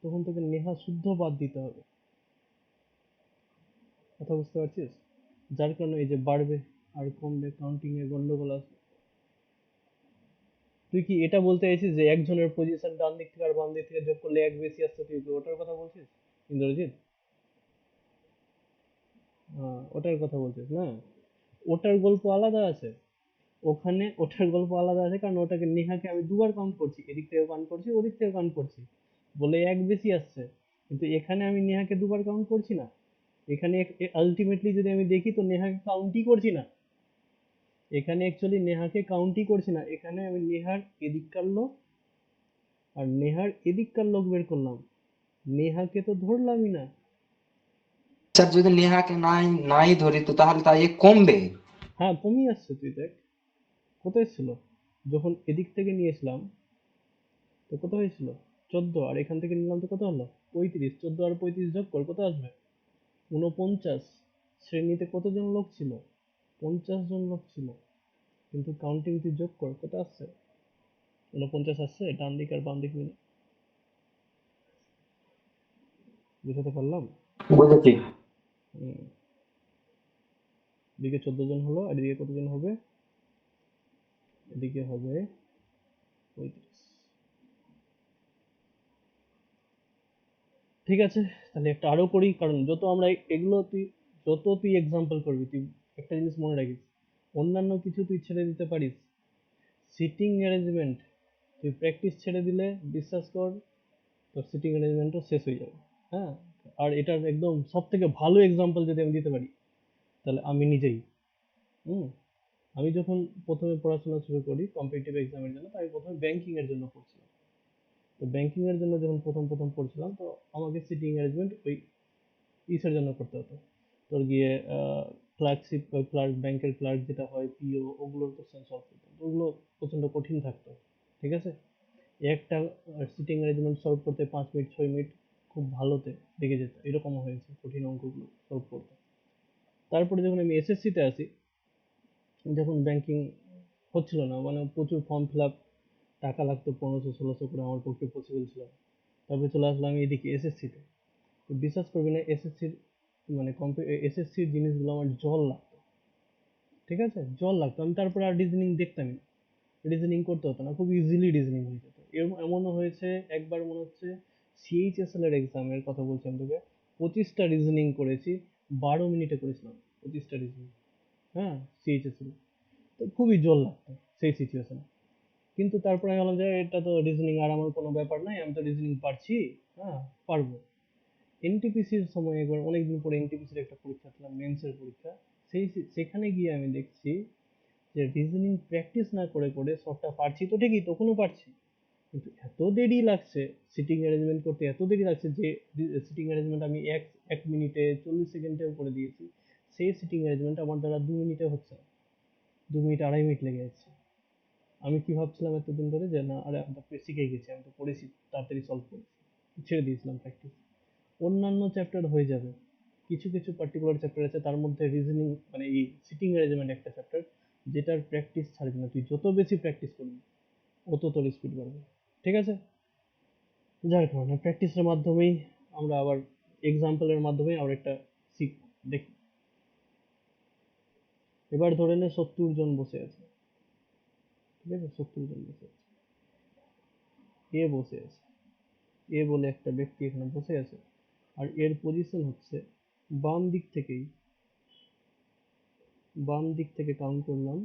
তখন তোকে নেহা শুদ্ধ বাদ দিতে হবে। কথা বুঝতে পারছিস? যার কারণে এই যে বাড়বে আর কমবে, কাউন্টিং এ গন্ডগোল আছে। তুই কি এটা বলতে চাইছিস যে একজনের পজিশন ডান দিক থেকে আর বাম দিক থেকে যোগ করলে এক বেশি আসছে, তুই কি ওটার কথা বলছিস ইন্দ্রজিৎ? ওটার কথা বলছিস না? ওটার গল্প আলাদা আছে। ওটার গল্প আলাদা আছে, কারণ ওটাকে নেহাকে আমি দুবার কাউন্ট করছি, এদিক থেকে কাউন্ট করছি, ওদিক থেকে কাউন্ট করছি, বলে এক বেশি আসছে। কিন্তু এখানে আমি নেহাকে দুবার কাউন্ট করছি না। এখানে আলটিমেটলি যদি আমি দেখি তো নেহাকে কাউন্টই করছি না। এখানে অ্যাকচুয়ালি নেহাকে কাউন্টই করছি না, এখানে আমি নেহার এদিককার লোক আর নেহার এদিককার লোক বের করলাম, নেহাকে তো ধরলামই না। স্যার যদি নেহাকে নাই নাই ধরি তো তাহলে তা ইয়ে কমবে। হ্যাঁ, কমই আসছে, তুই দেখ কোথায় ছিল যখন এদিক থেকে নিয়েছিলাম, তো কত হয়েছিল 14, আর এখান থেকে নিলাম তো কত হলো 35। 14 আর 35 যোগ কর, কত আসবে 49। শ্রেণীতে কতজন লোক ছিল? 50 জন লোক ছিল। কিন্তু কাউন্টিং তুই যোগ কর, কত আসছে? 49 আসছে, ডান দিক আর বাম দিক মিলে। বুঝাতে পারলাম? বুঝেছি। হুম। এদিকে 14 জন হলো, আর এদিকে কতজন হবে? এদিকে হবে 35। ঠিক আছে, তাহলে একটা আরো করি, কারণ যত তুই এক্সাম্পল করবি, তুই একটা জিনিস মনে রাখিস, অন্যান্য কিছু তুই ছেড়ে দিতে পারিস, সিটিং অ্যারেঞ্জমেন্ট তুই প্র্যাকটিস ছেড়ে দিলে বিশ্বাস কর তোর সিটিং অ্যারেঞ্জমেন্টও শেষ হয়ে যাবে। হ্যাঁ, আর এটার একদম সব থেকে ভালো এক্সাম্পল যদি আমি দিতে পারি তাহলে আমি নিজেই। হুম আমি যখন প্রথমে পড়াশোনা শুরু করি কম্পিটিটিভ এক্সামের জন্য, তো আমি প্রথমে ব্যাংকিং এর জন্য পড়ছিলাম। তো ব্যাংকিং এর জন্য যখন প্রথম প্রথম পড়ছিলাম, তো আমাকে সিটিং অ্যারেঞ্জমেন্ট ওই ইসের জন্য করতে হতো, তোর গিয়ে ক্লার্কশিপ, ব্যাংকের ক্লার্ক যেটা হয়, পিও, ওগুলোর কোশ্চেন সলভ করতাম, তো ওগুলো প্রচন্ড কঠিন থাকতো। ঠিক আছে, একটা সিটিং অ্যারেঞ্জমেন্ট সলভ করতে 5 মিনিট 6 মিনিট খুব ভালোতে লেগে যেত, এরকমও হয়েছে কঠিন অঙ্কগুলো সলভ করতে। তারপরে যখন আমি এসএসসিতে আসি, যখন ব্যাংকিং হচ্ছিল না, মানে প্রচুর ফর্ম ফিল আপ, টাকা লাগতো 1500 1600 করে, আমার পক্ষে পসিবল ছিল না। তারপরে চলে আসলাম এদিকে এসএসসিতে। তো বিশ্বাস করবি না, এসএসসির মানে এসএসসির জিনিসগুলো আমার জল লাগতো। ঠিক আছে, জল লাগতো, আমি তারপরে আর রিজনিং দেখতামই না, রিজনিং করতে হতো না, খুব ইজিলি রিজনিং হয়ে যেত। এমনও হয়েছে একবার, মনে হচ্ছে সিএইচএসএল এর এক্সামের কথা বলছি আমি তোকে, 25টা রিজনিং করেছি, 12 মিনিটে করেছিলাম 25টা রিজনিং। হ্যাঁ, সিএইচএসএল, তো খুবই জল লাগতো সেই সিচুয়েশনে। কিন্তু তারপরে আমি ভাবলাম যে এটা তো রিজনিং আর আমার কোনো ব্যাপার নাই, আমি তো রিজনিং পারছি, হ্যাঁ পারবো। এনটিপিসির সময় একবার অনেকদিন পরে এনটিপিসির একটা পরীক্ষা ছিল, মেন্সের পরীক্ষা। সেখানে গিয়ে আমি দেখছি যে রিজনিং প্র্যাকটিস না করে করে সবটা পারছি তো ঠিকই, তখনও পারছি, কিন্তু এত দেরি লাগছে সিটিং অ্যারেঞ্জমেন্ট করতে, এত দেরি লাগছে যে সিটিং অ্যারেঞ্জমেন্ট আমি এক মিনিটে 40 সেকেন্ডেও করে দিয়েছি, সেই সিটিং অ্যারেঞ্জমেন্ট আমার দ্বারা 2 মিনিটে হচ্ছে না, 2 মিনিট 2.5 মিনিট লেগে যাচ্ছে। আমি কি ভাবছিলাম এতদিন ধরে যে না আরে আমি তো শিখে গেছি, আমি তো পড়েছি, তাড়াতাড়ি সলভ করেছি, ছেড়ে দিয়েছিলাম প্র্যাকটিস। অন্যান্য চ্যাপ্টার হয়ে যাবে, কিছু কিছু পার্টিকুলার চ্যাপ্টার আছে তার মধ্যে রিজনিং মানে এই সিটিং অ্যারেঞ্জমেন্ট একটা চ্যাপ্টার যেটার প্র্যাকটিস ছাড়বি না, তুই যত বেশি প্র্যাকটিস করবি অত তোর স্পিড বাড়বে। ঠিক আছে, যার কারণে প্র্যাকটিসের মাধ্যমেই আমরা আবার এক্সাম্পলের মাধ্যমে আবার একটা শিখ দেখি। এবার ধরে নে 70 জন বসে আছে, ঠিক আছে, 70 জন বসে আছে, এ বসে আছে, এ বলে একটা ব্যক্তি এখানে বসে আছে, আর এর পজিশন হচ্ছে বাম দিক থেকে কাউন্ট করলাম,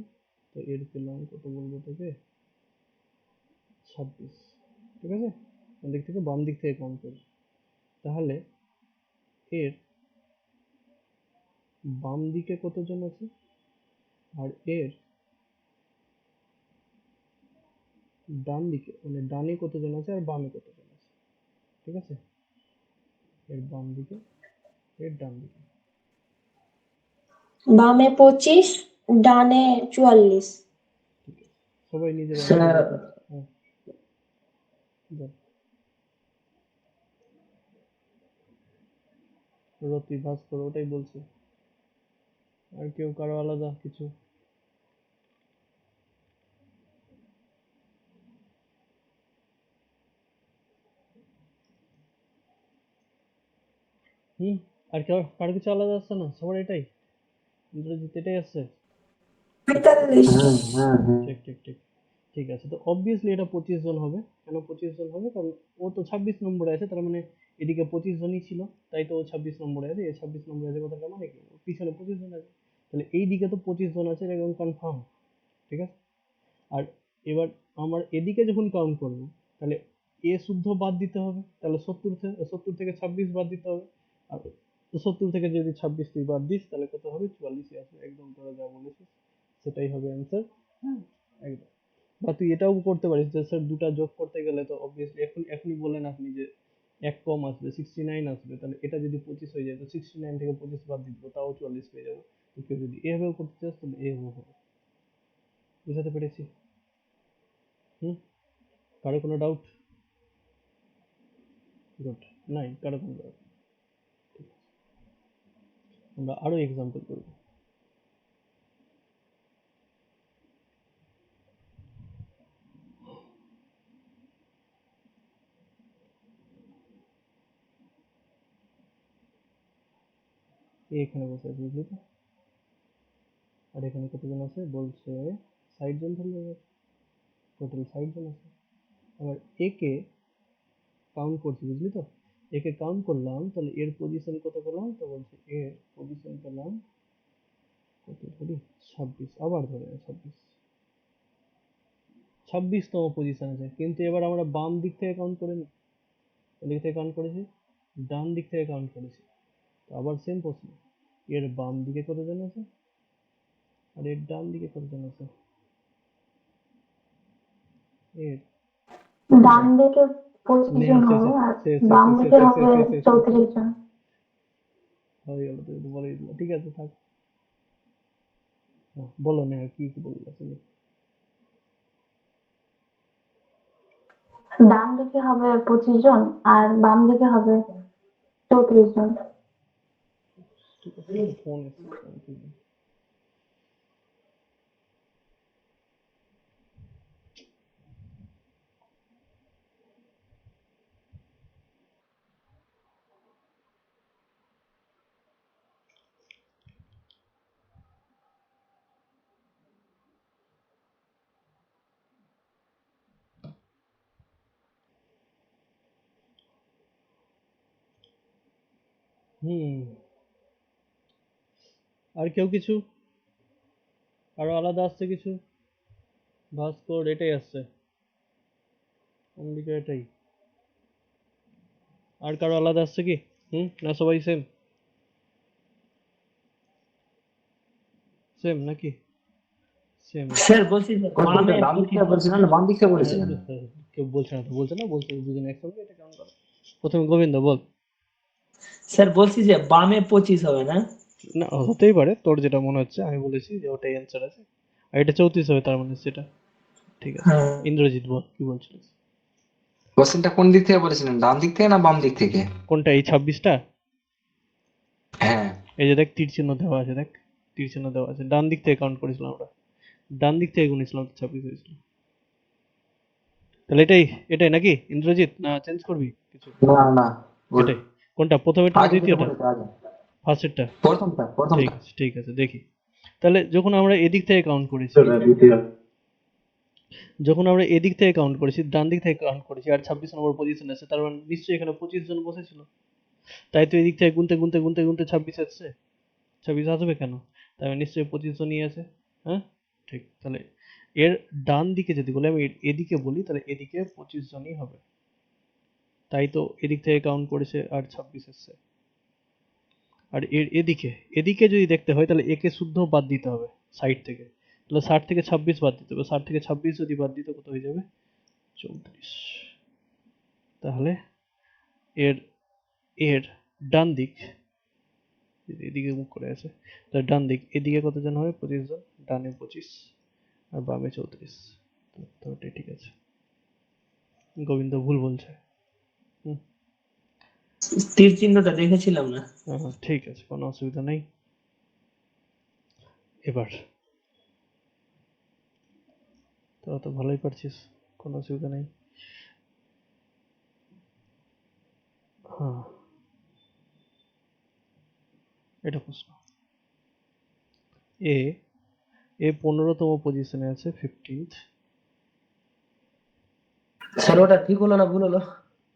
তো এর পেলাম কত বলবো তোকে, 26। ঠিক আছে, কোন দিক থেকে, বাম দিক থেকে কাউন্ট করি, তাহলে এর বাম দিকে কতজন আছে আর এর ডান দিকে মানে ডানে কতজন আছে আর বামে কতজন আছে। ঠিক আছে, এর বাম দিকে এর ডান দিকে। বামে 25, ডানে 44। ঠিক আছে, সবাই নিজের অ্যান্সার স্যার লিখো। হ্যাঁ, যাও। রতি ভাস্কর ওটাই বলছি, আর কেউ কারো আলাদা কিছু? হুম, আর কেউ কারো কিছু আলাদা আসছে না, সবার এটাই, ইন্দ্রজিৎ এটাই আসছে। 45। হ্যাঁ হ্যাঁ হ্যাঁ ঠিক ঠিক ঠিক, ঠিক আছে, তো অবভিয়াসলি এটা 25 জন হবে। কেন 25 জন হবে, কারণ ও তো 26 নম্বরে আছে, তার মানে এদিকে 25 জনই ছিল, তাই তো ও 26 নম্বরে আছে, এ 26 নম্বরে আছে, কথাটা মানে কি ওর পিছনে 25 জন আছে, তাহলে এই দিকে তো 25 জন আছে, এটা একদম কনফার্ম। ঠিক আছে, আর এবার আমার এদিকে যখন কাউন্ট করবো তাহলে এ শুদ্ধ বাদ দিতে হবে, তাহলে 70 থেকে 26 বাদ দিতে হবে, আর 70 থেকে যদি 26 তুই বাদ দিস তাহলে কত হবে, 44 আসবে, একদম তোরা যা বলেছিস সেটাই হবে অ্যান্সার। হ্যাঁ, একদম। বা তুই এটাও করতে পারিস যে স্যার দুটা যোগ করতে গেলে তো অবভিয়াসলি এখনই বলেন আপনি যে এক কম আসবে, 69 আসবে, তাহলে এটা যদি 25 হয়ে যায় তো 69 থেকে 25 বাদ দিয়ে দেবো, তাও 44 পেয়ে যাবো। তো কেউ যদি এভাবেও করতে চাস তাহলে এভাবেও হবে। বুঝাতে পেরেছি? হুম, কারো কোনো ডাউট? গুড, নাই কারো কোনো ডাউট। আমরা আরো এক্সাম্পল করব। এখানে বসে আছে বুঝলি তো, আর এখানে কতজন আছে বলছে, 60 জন ধরলে টোটাল 60 জন আছে। আবার একে কাউন্ট করছি বুঝলি তো, একে কাউন্ট করলাম, তাহলে এর পজিশন কত পেলাম, তো বলছে এর পজিশন পেলাম কত ধরি, 26, আবার ধরে 26তম পজিশন আছে, কিন্তু এবার আমরা বাম দিক থেকে কাউন্ট করে নি, কোন দিক থেকে কাউন্ট করেছি, ডান দিক থেকে কাউন্ট করেছি, তো আবার সেম প্রশ্ন, এর বাম দিকে কতজন আছে আর এর ডান দিকে কতজন আছে, এর ডান দিকে 25 নেহা জন শেষ হবে আর শেষ শেষ বাম শেষ দিকে শেষ হবে শেষ শেষ শেষ 34 জন। হয়ে গেল, তুই তো বলেই দিল, ঠিক আছে থাক। হ্যাঁ, বলো নেহা কি কি বললো আসলে। ডান দিকে হবে 25 জন আর বাম দিকে হবে 34 জন। ঠিক আছে, একটা ফোন এসছে ফোন থেকে। হুম, আর কেউ কিছু, আরো আলাদা আসছে কিছু? ভাস্কর এটাই আসছে, অম্বিকা এটাই, আর কারো আলাদা আসছে কি? না সবাই সেম সেম নাকি? সেম। স্যার বলছি কোন বামে দিকটা ডান দিক থেকে 25 বলছিলেন না বাম দিক থেকে হ্যাঁ বলেছিলেন? কেউ বলছে না তো, বলছে না, বলছে দুজনে একসঙ্গে এটা কাউন্ট করো। প্রথমে গোবিন্দ বল। স্যার বলছি যে বামে 25 হবে না? না হতেই পারে, তোর যেটা মনে হচ্ছে, আমি বলেছি যে ওটাই অ্যান্সার আছে, আর এটা 34 হবে, তার মানে সেটা ঠিক আছে। হ্যাঁ ইন্দ্রজিৎ বল, কি বলছিলিস? কোশ্চেনটা কোন দিক থেকে বলেছিলেন, ডান দিক থেকে না বাম দিক থেকে? কোনটা, এই 26টা? হ্যাঁ এই যে দেখ তীর চিহ্ন দেওয়া আছে, দেখ তীর চিহ্ন দেওয়া আছে, ডান দিক থেকে কাউন্ট করেছিলাম আমরা, ডান দিক থেকে গুনেছিলাম, 26 হয়েছিল। তাহলে এটাই, এটাই নাকি ইন্দ্রজিৎ, না চেঞ্জ করবি কিছু? না না, ওর এটাই। কোনটা, প্রথমেরটা না আগে যেটা দ্বিতীয়টা? বলেছে আগে, ফার্স্টেরটা? প্রথমটা ঠিক প্রথমটা। আছে, ঠিক আছে, দেখি। তাহলে যখন আমরা এদিক থেকে কাউন্ট করেছি, দ্বিতীয়। যখন আমরা এদিক থেকে কাউন্ট করেছি, ডান দিক থেকে কাউন্ট করেছি, আর 26 নম্বর পজিশন আছে, তার মানে নিশ্চয়ই এখানে 25 জন বসেছিল। তাই তো এদিক থেকে গুনতে গুনতে গুনতে গুনতে 26 আসছে। 26 আসবে কেন? তার মানে নিশ্চয়ই 25 জনই আছে। হ্যাঁ, ঠিক। তাহলে এর ডান দিকে যদি বলি, আমি এদিকে বলি, তাহলে এদিকে 25 জনই হবে। তাই তো এদিক থেকে কাউন্ট করেছে আর 26 এসছে। আর এর এদিকে, এদিকে যদি দেখতে হয় তাহলে একে শুদ্ধ বাদ দিতে হবে সাইড থেকে। তাহলে 60 থেকে 26 বাদ দিতে হবে। 60 থেকে 26 যদি বাদ দিতে, কত হয়ে যাবে? 34। তাহলে এর এর ডান দিক, এদিকে মুখ করে আছে, তাহলে ডান দিক, এদিকে কতজন হবে? 25 জন। ডানে 25 আর বামে 34। তো ওটাই ঠিক আছে। গোবিন্দ ভুল বলছে। হুম, তীর চিহ্নটা দেখেছিলাম না। ঠিক আছে, কোনো অসুবিধা নেই। এবার তোরা তো ভালোই পারছিস, কোনো অসুবিধা নেই। হ্যাঁ, এটা প্রশ্ন। এ এ 15তম পজিশনে আছে, 15th। স্যার ওটা ঠিক হলো না ভুল হলো?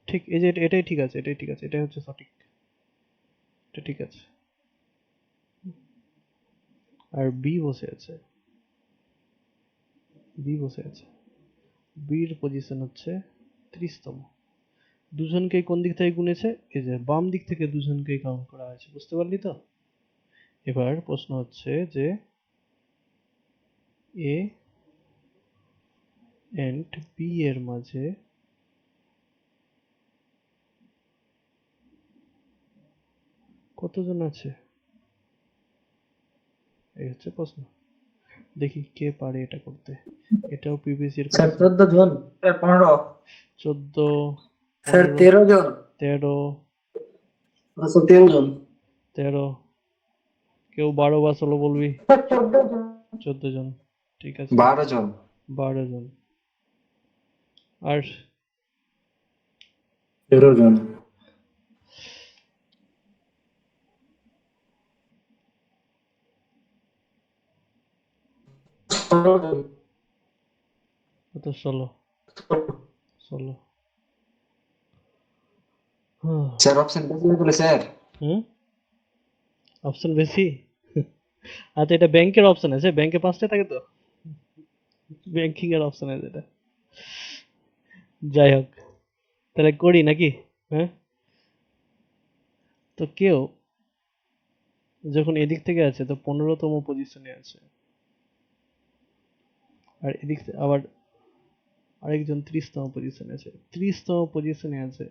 ঠিক, এই যে এটাই ঠিক আছে, এটাই ঠিক আছে, এটাই হচ্ছে সঠিক, এটা ঠিক আছে। আর বি বসে আছে, বি বসে আছে, বির পজিশন হচ্ছে 30তম। দুজনকেই কোন দিক থেকে গুনেছে? এই যে বাম দিক থেকে দুজনকেই কাউন্ট করা হয়েছে, বুঝতে পারলি তো? এবার প্রশ্ন হচ্ছে যে এ এন্ড বি এর মাঝে কতজন আছে, এই হচ্ছে প্রশ্ন। দেখি কে পারে এটা করতে। এটাও পিভিসি এর স্যার কোশ্চেন। 14 জন। স্যার 15। 14, স্যার 15, 13 জন। 13, আচ্ছা 13 জন। 13, কেউ 12 বা 16 বলবি? স্যার 14 জন। 14 জন, ঠিক আছে। 12 জন। 12 জন। আর 13 জন। কত? 16, 16। স্যার অপশন বেশি হয়ে গেলে স্যার। হুম, অপশন বেশি? আচ্ছা, এটা ব্যাংকের অপশন আছে, ব্যাংকে 5টা থাকে তো, ব্যাংকিং এর অপশন আছে এটা। যাই হোক, তাহলে করি নাকি? হ্যাঁ, তো কেউ যখন এদিক থেকে আছে তো 15তম পজিশনে আছে, আর এদিক আবার আরেকজন 30তম পজিশনে আছে, 30তম পজিশনে আছে,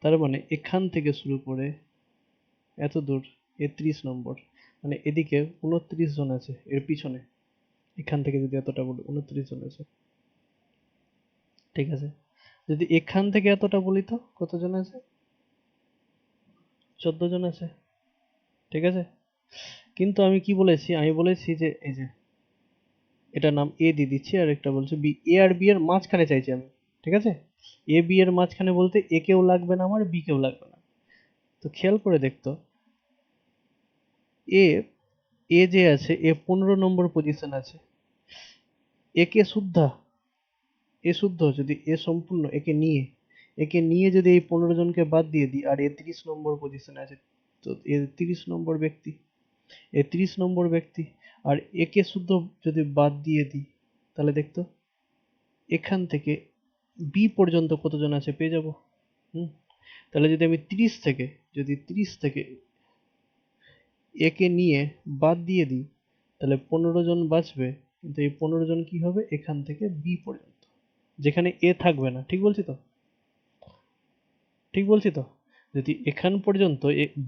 তার মানে এখান থেকে শুরু করে এত দূর, এ 30 নম্বর, মানে এদিকে 29 জন আছে এর পিছনে। এখান থেকে যদি এতটা বলি, 29 জন আছে, ঠিক আছে। যদি এখান থেকে এতটা বলি তো কতজন আছে? 14 জন আছে, ঠিক আছে। কিন্তু আমি কি বলেছি, আমি বলেছি যে এই যে এটার নাম এ দিয়ে দিচ্ছি, আর একটা বলছি বি। এ আর বি এর মাঝখানে চাইছি আমি, ঠিক আছে। এ বি এর মাঝখানে বলতে এ কেও লাগবে না আমার, বি কেও লাগবে না। তো খেয়াল করে দেখতো, এ এ যে আছে, এ 15 নম্বর পজিশন আছে। একে শুদ্ধা, এ শুদ্ধ যদি এ সম্পূর্ণ, একে নিয়ে যদি এই 15 জনকে বাদ দিয়ে দিই, আর এ 30 নম্বর পজিশনে আছে, তো এ 30 নম্বর ব্যক্তি, এ 30 নম্বর ব্যক্তি, আর একে শুদ্ধ যদি বাদ দিয়ে দিই, তাহলে দেখতো এখান থেকে বি পর্যন্ত কতজন আছে পেয়ে যাব। হুম, তাহলে যদি আমি 30 থেকে, যদি 30 থেকে একে নিয়ে বাদ দিয়ে দিই, তাহলে 15 জন বাঁচবে। কিন্তু এই 15 জন কি হবে? এখান থেকে বি পর্যন্ত। যেখানে এ থাকবে না, ঠিক বলছি তো? ঠিক বলছি তো? যদি এখান পর্যন্ত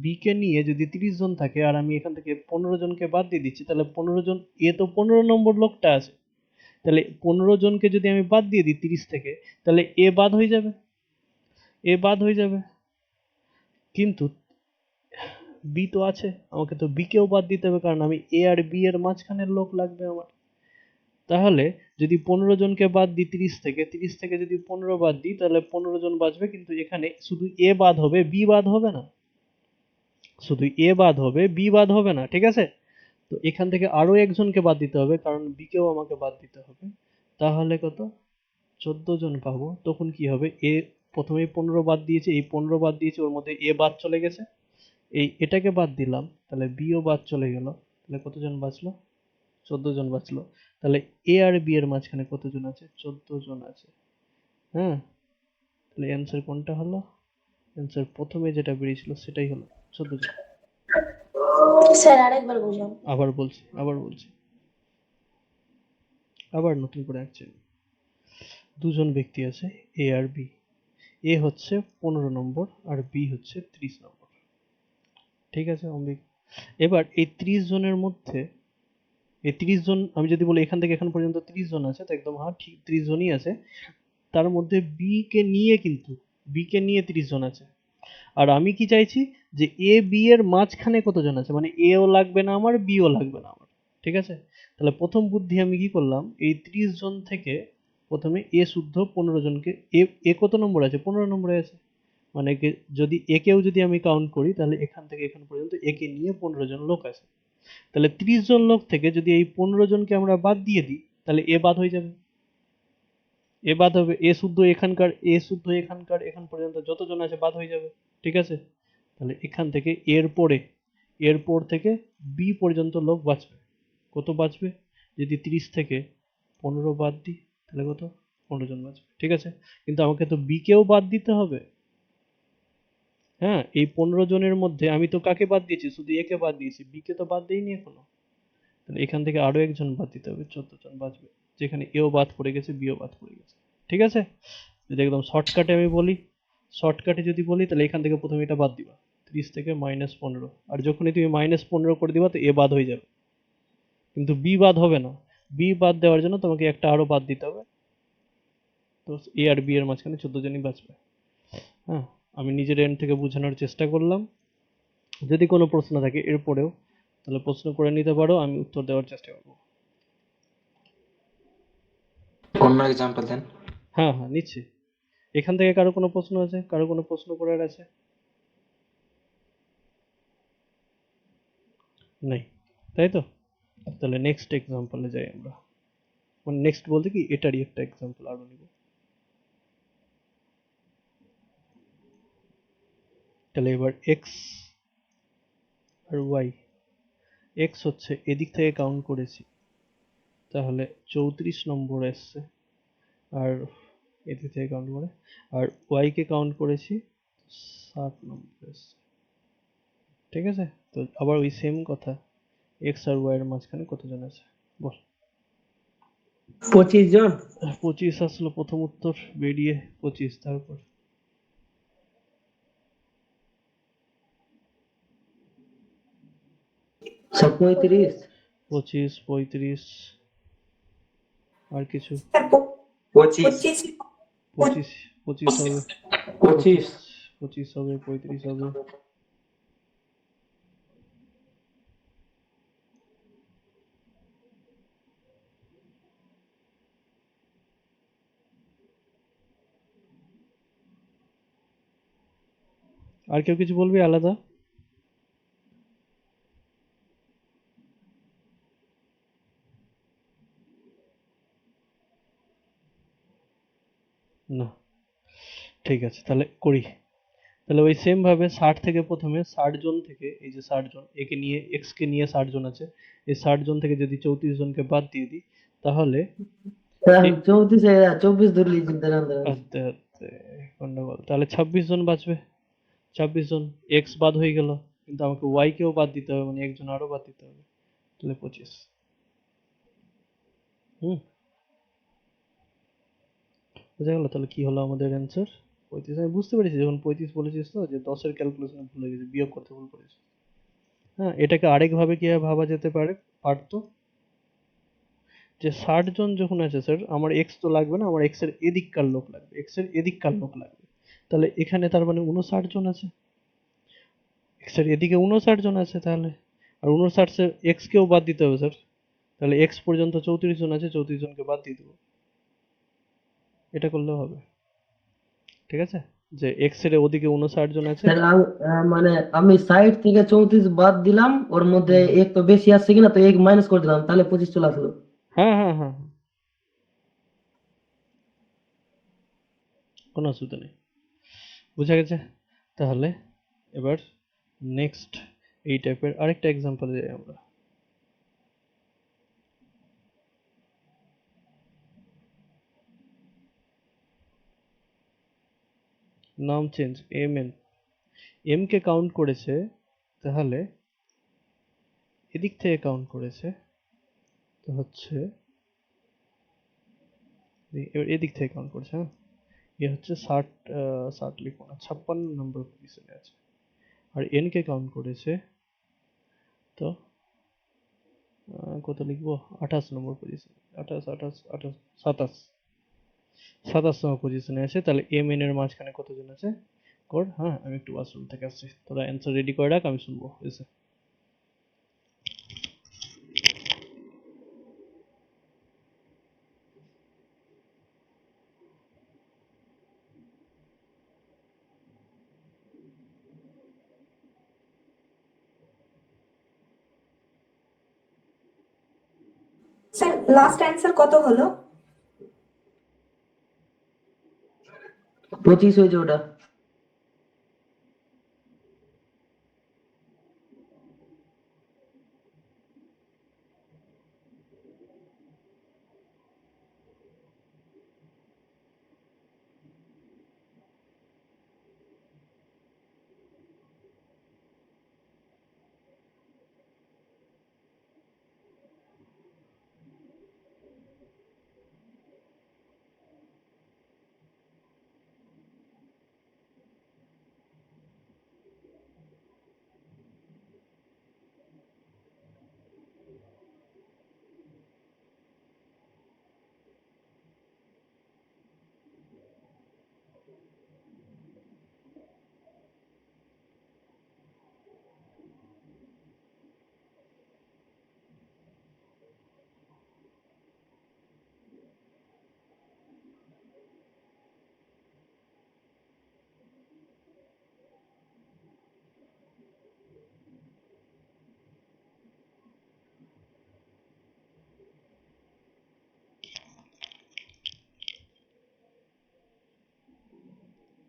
বি কে নিয়ে যদি 30 জন থাকে আর আমি এখান থেকে 15 জনকে বাদ দিয়ে দিচ্ছি, তাহলে 15 জন, এ তো 15 নম্বর লোকটা আছে, তাহলে 15 জনকে যদি আমি বাদ দিয়ে দিই 30 থেকে, তাহলে এ বাদ হয়ে যাবে, এ বাদ হয়ে যাবে। কিন্তু বি তো আছে, আমাকে তো বি কেও বাদ দিতে হবে, কারণ আমি এ আর বি এর মাঝখানের লোক লাগবে আমার। তাহলে যদি 15 জনকে বাদ দিই 30 থেকে, 30 থেকে যদি 15 বাদ দিই, তাহলে 15 জন বাঁচবে, কিন্তু এখানে শুধু এ বাদ হবে, বি বাদ হবে না। শুধু এ বাদ হবে, বি বাদ হবে না, ঠিক আছে? তো এখান থেকে আরো একজনকে বাদ দিতে হবে, কারণ বি কেও আমাকে বাদ দিতে হবে। তাহলে কত? 14 জন পাবো। তখন কি হবে? এ প্রথমেই 15 বাদ দিয়েছে, এই 15 বাদ দিয়েছে, ওর মধ্যে এ বাদ চলে গেছে, এটাকে বাদ দিলাম, তাহলে বিও বাদ চলে গেল, তাহলে কতজন বাঁচলো? 14 জন বাঁচলো। তাহলে এ আর বি এর মাঝখানে কতজন আছে? 14 জন আছে। হ্যাঁ, তাহলে অ্যান্সার কোনটা হলো? অ্যান্সার প্রথমে যেটা বেরিয়েছিল সেটাই হলো, 14 জন। স্যার আরেকবার বুঝান। আবার বলছি, আবার নতুন করে আঁকছি। দুজন ব্যক্তি আছে, এ আর বি। এ হচ্ছে 15 নম্বর আর বি হচ্ছে 30 নম্বর, ঠিক আছে অম্বিক? এবার এই 30 জনের মধ্যে, এই 30 জন আমি যদি বলি এখান থেকে এখান পর্যন্ত 30 জন আছে, তো একদম হ্যাঁ ঠিক 30 জনই আছে। তার মধ্যে বি কে নিয়ে, কিন্তু বি কে নিয়ে 30 জন আছে। আর আমি কি চাইছি? যে এ বি এর মাঝখানে কতজন আছে, মানে এও লাগবে না আমার, বিও লাগবে না আমার, ঠিক আছে? তাহলে প্রথম বুদ্ধি আমি কি করলাম, এই 30 জন থেকে প্রথমে এ শুদ্ধ 15 জনকে, এ কত নম্বর আছে? 15 নম্বরে আছে, মানে যদি একেও যদি আমি কাউন্ট করি, তাহলে এখান থেকে এখান পর্যন্ত একে নিয়ে 15 জন লোক আছে। তাহলে 30 জন লোক থেকে যদি এই 15 জনকে আমরা বাদ দিয়ে দিই, তাহলে এ বাদ হয়ে যাবে, এ বাদ হবে, এ শুদ্ধ এখানকার, এ শুদ্ধ এখানকার, এখান পর্যন্ত যতজন আছে বাদ হয়ে যাবে, ঠিক আছে? তাহলে এখান থেকে এরপর থেকে বি পর্যন্ত লোক বাঁচবে। কত বাঁচবে? যদি 30 থেকে 15 বাদ দিই, তাহলে কত? 15 জন বাঁচবে, ঠিক আছে? কিন্তু আমাকে তো বি কেও বাদ দিতে হবে। হ্যাঁ, এই 15 জনের মধ্যে আমি তো কাকে বাদ দিয়েছি? শুধু একে বাদ দিয়েছি, বি কে তো বাদ দেইনি এখনো। তাহলে এখান থেকে আরো একজন বাদ দিতে হবে, 14 জন বাঁচবে, যেখানে এও বাদ পড়ে গেছে, বিও বাদ পড়ে গেছে, ঠিক আছে? যদি একদম শর্টকাটে আমি বলি, শর্টকাটে যদি বলি, তাহলে এখান থেকে প্রথমে এটা বাদ দিবা, 30 থেকে -15, আর যখনই তুমি -15 করে দিবা, তো এ বাদ হয়ে যাবে, কিন্তু বি বাদ হবে না। বি বাদ দেওয়ার জন্য তোমাকে একটা আরো বাদ দিতে হবে, তো এ আর বি এর মাঝখানে 14 জনই বাঁচবে। হ্যাঁ, আমি নিজের এন্ড থেকে বোঝানোর চেষ্টা করলাম। যদি কোনো প্রশ্ন থাকে এরপরেও, তাহলে প্রশ্ন করে নিতে পারো, আমি উত্তর দেওয়ার চেষ্টা করবো। অন্য এক্সাম্পল দেন। হ্যাঁ হ্যাঁ, নিচ্ছি। এখান থেকে কারো কোনো প্রশ্ন আছে? কারো কোনো প্রশ্ন করার আছে? নেই, তাই তো? তাহলে নেক্সট এক্সাম্পলে যাই আমরা, মানে নেক্সট বলতে কি এটারই একটা এক্সাম্পল আরো নিব। তাহলে এবার এক্স আর ওয়াই। এক্স হচ্ছে এদিক থেকে কাউন্ট করেছি, তাহলে 34 নম্বর এসছে, আর এদিক থেকে কাউন্ট করে, আর ওয়াই কে কাউন্ট করেছি 7 নম্বর এসছে, ঠিক আছে? তো আবার ওই সেম কথা, এক্স আর ওয়াই এর মাঝখানে কতজন আছে বল। 25 জন। 25 আসলো প্রথম উত্তর, বেরিয়ে 25, তারপর স্যার 35। 25, 35, আর কিছু? স্যার 25। 25 25, 25 হবে, 25। 25 হবে, 35 হবে। আর কেউ কিছু বলবি আলাদা? না, ঠিক আছে, তাহলে করি। তাহলে ওই সেম ভাবে 60 থেকে প্রথমে 60 জন থেকে, এই যে 60 জন, একে নিয়ে এক্স কে নিয়ে 60 জন আছে, এই 60 জন থেকে যদি 34 জনকে বাদ দিয়ে দিই, তাহলে স্যার এ- 34 24 ধরলি কিন্তু আস্তে আস্তে গন্ডগোল, তাহলে 26 জন বাঁচবে, 26 জন। এক্স বাদ হয়ে গেল, কিন্তু আমাকে ওয়াই কেও বাদ দিতে হবে, মানে একজন আরো বাদ দিতে হবে, তাহলে 25। হুম, বোঝা গেল? তাহলে কি হলো আমাদের অ্যান্সার? 35। আমি বুঝতে পেরেছি যখন 35 বলেছিস তো যে 10-এর ক্যালকুলেশন ভুল হয়ে গেছে, বিয়োগ করতে ভুল করেছি। হ্যাঁ, এটাকে আরেকভাবে কিভাবে ভাবা যেতে পারতো, যে 60 জন যখন আছে স্যার, আমার এক্স তো লাগবে না, আমার এক্স এর এদিককার লোক লাগবে, এক্স এর এদিককার লোক লাগবে। তাহলে এখানে তার মানে 59 জন আছে, এক্স এর এদিকে 59 জন আছে তাহলে, আর 59 এর এক্স কেও বাদ দিতে হবে স্যার। তাহলে এক্স পর্যন্ত 34 জন আছে, 34 জনকে বাদ দিয়ে দেবো, এটা করলেও হবে। ঠিক আছে, যে এক্স এর ওদিকে 59 জন আছে। স্যার মানে আমি সাইড থেকে 34 বাদ দিলাম, ওর মধ্যে হুম হুম। এক তো বেশি আসছে কিনা, তো এক মাইনাস করে দিলাম, তাহলে 25 চলে আসলো। হ্যাঁ হ্যাঁ হ্যাঁ হ্যাঁ, কোনো অসুবিধা নেই, বুঝা গেছে? তাহলে এবার নেক্সট এই টাইপের আরেকটা এক্সাম্পলে যাই আমরা। নাম চেঞ্জ, এম কে কাউন্ট করেছে, তাহলে এদিক থেকে কাউন্ট করেছে, তো হচ্ছে এবার এদিক থেকে কাউন্ট করছে। হ্যাঁ, এ হচ্ছে 60, 60 লিখবো না, 56 নম্বর পজিশনে আছে। আর এন কে কাউন্ট করেছে, তো কত লিখবো, 28 নম্বর পজিশন, 28 28 28 27, 27 নম্বর পজিশনে আছে। তাহলে এম এন এর মাঝখানে কতজন আছে? কর, হ্যাঁ আমি একটু ওয়াশরুম থেকে আসছি, তোরা অ্যান্সার রেডি করে রাখ, আমি শুনবো এসে। স্যার লাস্ট অ্যান্সার কত হলো? 25 হয়েছে ওটা।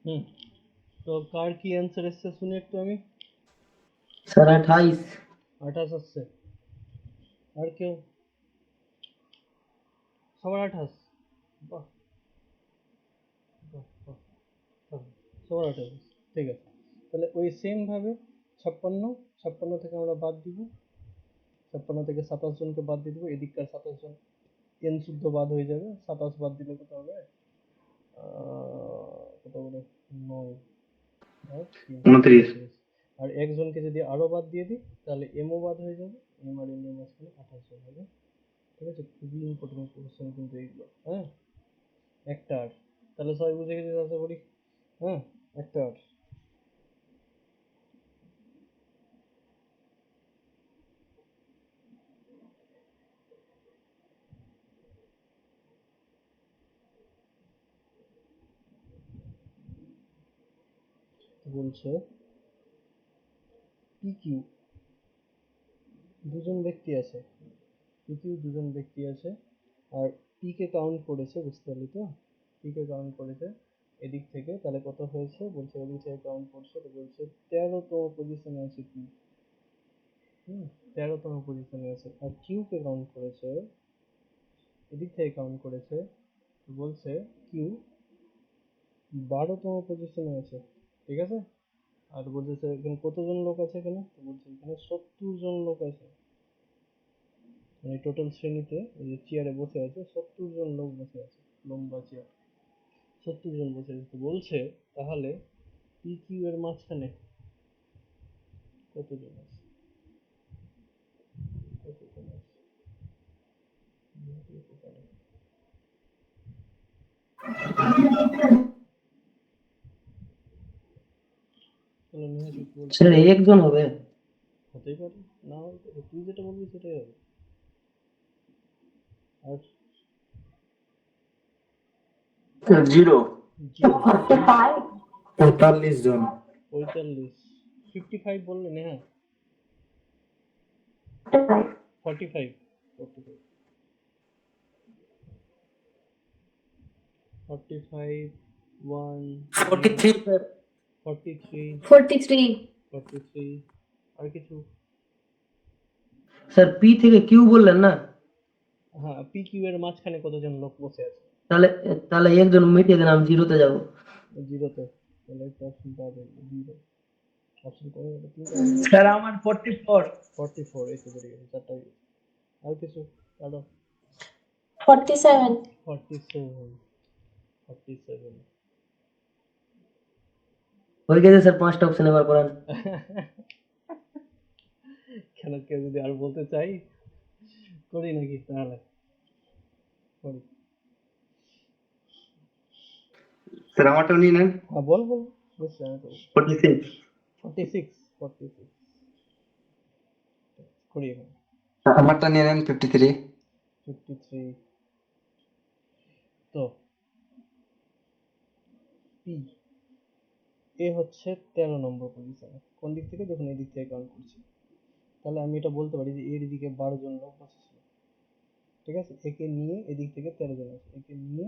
হুম, তো কার কি অ্যান্সার এসছে শুনি একটু আমি। স্যার 28। 28 আসছে, আর কেউ? সবার 28? বাহ বাহ বাহ, বাহ, সবার 28, ঠিক আছে। তাহলে ওই সেম ভাবে 56, 56 থেকে আমরা বাদ দিব, 56 থেকে 27 জনকে বাদ দিয়ে দিব, এদিককার 27 জন এন শুদ্ধ বাদ হয়ে যাবে। 27 বাদ দিলে কত হবে? কত বলে, 9 আর 3, 29। 29। আর একজনকে যদি আরো বাদ দিয়ে দিই, তাহলে এমও বাদ হয়ে যাবে, এম আর এন এর মাঝখানে 28 জন হবে। ঠিক আছে, খুবই ইম্পর্টেন্ট কোশ্চেন কিন্তু এইগুলো। হ্যাঁ, একটা আর, তাহলে সবাই বুঝে গেছে আশা করি। হ্যাঁ, একটা আর বলছে পি কিউ দুজন ব্যক্তি আছে, পি কিউ দুজন ব্যক্তি আছে, আর পি কে কাউন্ট করেছে, বুঝতে পারলি তো? পি কে কাউন্ট করেছে এদিক থেকে, তাহলে কত হয়েছে বলছে, ওদিক থেকে কাউন্ট করছে, তো বলছে 13তম পজিশনে আছে পি। হুম, 13তম পজিশনে আছে। আর কিউ কে কাউন্ট করেছে, এদিক থেকে কাউন্ট করেছে, তো বলছে কিউ 12তম পজিশনে আছে। ঠিক আছে, আর বলতেছে এখানে কতজন লোক আছে, এখানে তো বলছে এখানে 70 জন লোক আছে, মানে টোটাল শ্রেণীতে এই যে চেয়ারে বসে আছে 70 জন লোক বসে আছে, লম্বা চেয়ার। 70 জন বসে আছে। তো বলছে তাহলে পি কিউ এর মাঝখানে কতজন আছে? কতজন আছে? হতে পারে। তাহলে নেহা তুই কি বলছিস? স্যার একজন হবে। হতেই পারে, না হতে পারে। তুই যেটা বলবি সেটাই হবে। আর জিরো। জিরো 45, 45 জন। 45 55 বললে নেহা? 45, 45 45 45 1 43 স্যার। 43 43 43 আর কিছু? স্যার পি থেকে কিউ বললেন না? হ্যাঁ, পি কিউ এর মাঝখানে কতজন লোক বসে আছে? তাহলে তাহলে একজন মিটিয়ে দেন, আমি জিরোতে যাবো। জিরোতে। তাহলে একটা অপশন পাওয়া যাবে, জিরো। অপশন কমে গেল, তিনটা হয়ে গেল। স্যার আমার 44। 44 এই তো বেরিয়ে গেছে, চারটা হয়ে গেছে। আর কিছু? আরো 47 47 47 হয়ে গেছে স্যার, 5টা অপশন এবার করান। কেন, কেউ যদি আর বলতে চাই করি নাকি? তাহলে করি। স্যার আমারটাও নিয়ে নেন। হ্যাঁ বল বল, বেশ আমি তো 46। 46 46 করি এখন। আমারটা নিয়ে নেন 53। 53 তো পি এ হচ্ছে 13 নম্বর পজিশনে। কোন দিক থেকে? যখন এই দিক থেকে কাউন্ট করছি, তাহলে আমি এটা বলতে পারি যে এর দিকে 12 জন লোক বসেছিল। ঠিক আছে, একে নিয়ে এদিক থেকে 13 জন আছে। একে নিয়ে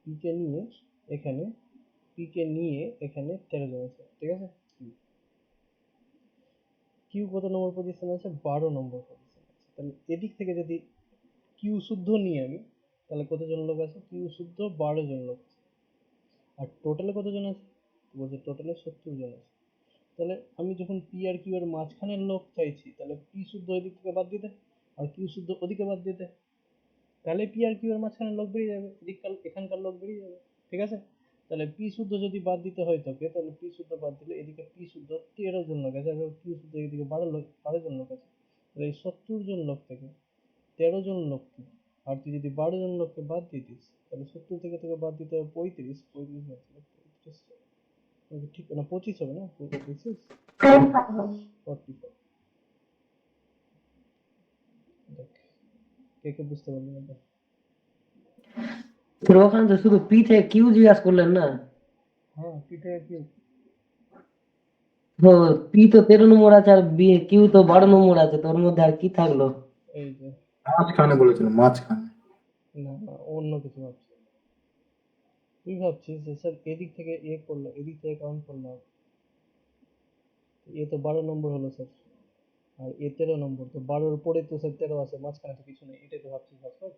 পিকে নিয়ে এখানে, পিকে নিয়ে এখানে 13 জন আছে। ঠিক আছে, কিউ কত নম্বর পজিশনে আছে? 12 নম্বর পজিশনে আছে। তাহলে এদিক থেকে যদি কিউ শুদ্ধ নিয়ে আমি, তাহলে কতজন লোক আছে? কিউ শুদ্ধ 12 জন লোক আছে। আর টোটালে কতজন আছে? বলছে টোটালে 70 জন আছে। তাহলে আমি যখন পি আর কিউ এর মাঝখানের লোক চাইছি, তাহলে পি শুদ্ধ এদিক থেকে বাদ দিতে আর কিউ শুদ্ধ ওদিকে বাদ দিতে, তাহলে পি আর কিউ এর মাঝখানে লোক বেরিয়ে যাবে, এদিককার এখানকার লোক বেরিয়ে যাবে। ঠিক আছে, তাহলে পি শুদ্ধ যদি বাদ দিতে হয় তোকে, তাহলে পি শুদ্ধ বাদ দিলে এদিকে পি শুদ্ধ 13 জন লোক আছে, আর কিউ শুদ্ধ এদিকে 12 জন লোক আছে। তাহলে এই 70 জন লোক থেকে 13 জন লোককে, আর তুই যদি 12 জন লোককে বাদ দিতিস, তাহলে 70 থেকে তোকে বাদ দিতে হবে 35। 35 ঠিক না, 25 হবে না? 26 45 হবে। 45। দেখ, কে কে বুঝতে পারলি না? স্যার ওখানে তো শুধু পি থেকে কিউ জিজ্ঞাসা করলেন না? হ্যাঁ, পি থেকে কিউ। তো পি তো 13 নম্বর আছে, আর বি কিউ তো 12 নম্বর আছে, তোর মধ্যে আর কি থাকলো? এই যে, মাঝখানে বলেছিল, মাঝখানে। না না, অন্য কিছু ভাবছি। তুই ভাবছিস যে স্যার এদিক থেকে এ করলে, এদিক থেকে কাউন্ট করলাম, এ তো 12 নম্বর হলো স্যার, আর এ 13 নম্বর, তো 12-র পরে তো স্যার 13 আছে, মাঝখানে তো কিছু নেই। এটাই তো ভাবছিস ভাস্কর?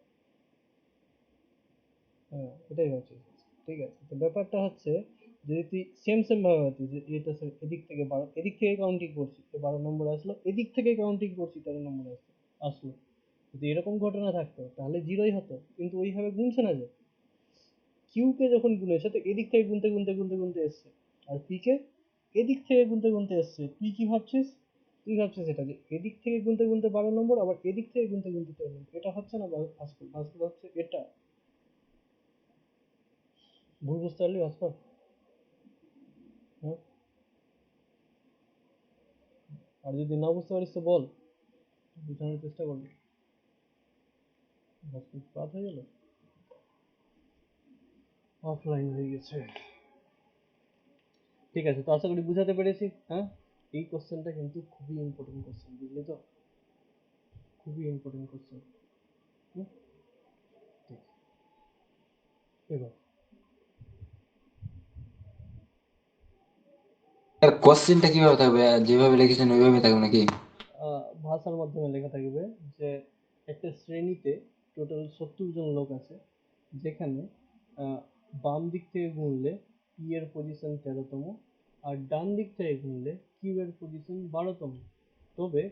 হ্যাঁ, এটাই ভাবছিস। ঠিক আছে, তো ব্যাপারটা হচ্ছে, যদি তুই সেম সেম ভাবে ভাবছিস যে এটা স্যার এদিক থেকে 12, এদিক থেকে কাউন্টিং করছি, এ 12 নম্বর আসলো, এদিক থেকে কাউন্টিং করছি 13 নম্বর আসলো আসলো যদি এরকম ঘটনা থাকতো তাহলে জিরোই হতো, কিন্তু ওইভাবে গুনছে না যে। কিউ কে যখন গুনেছে তো এদিক থেকে গুনতে গুনতে গুনতে গুনতে এসছে, আর পি কে এদিক থেকে গুনতে গুনতে এসছে। তুই কি ভাবছিস? তুই ভাবছিস এটা যে এদিক থেকে গুনতে গুনতে 12 নম্বর, আবার এদিক থেকে গুনতে গুনতে 13 নম্বর। এটা হচ্ছে না ভাস্কর, ভাস্কর হচ্ছে এটা। ভুল বুঝতে পারলি ভাস্কর? হ্যাঁ, আর যদি না বুঝতে পারিস তো বল, বোঝানোর চেষ্টা করবি। ভাস্কর বাদ হয়ে গেল, অফলাইন হয়ে গেছে। ঠিক আছে, তো আশা করি বুঝাতে পেরেছি। হ্যাঁ, এই কোশ্চেনটা কিন্তু খুবই ইম্পর্টেন্ট কোশ্চেন, বুঝলি তো? খুবই ইম্পর্টেন্ট কোশ্চেন। ঠিক, এবার স্যার কোশ্চেনটা কিভাবে থাকবে? যেভাবে লিখেছেন ওইভাবে থাকবে নাকি? ভাষার মাধ্যমে লেখা থাকবে যে একটা শ্রেণীতে টোটাল 70 জন লোক আছে, যেখানে আহ, বাম দিক থেকে গুনলে পি এর পজিশন 13তম, আর ডান দিক থেকে গুনলে কিউ এর পজিশন 12তম। তবে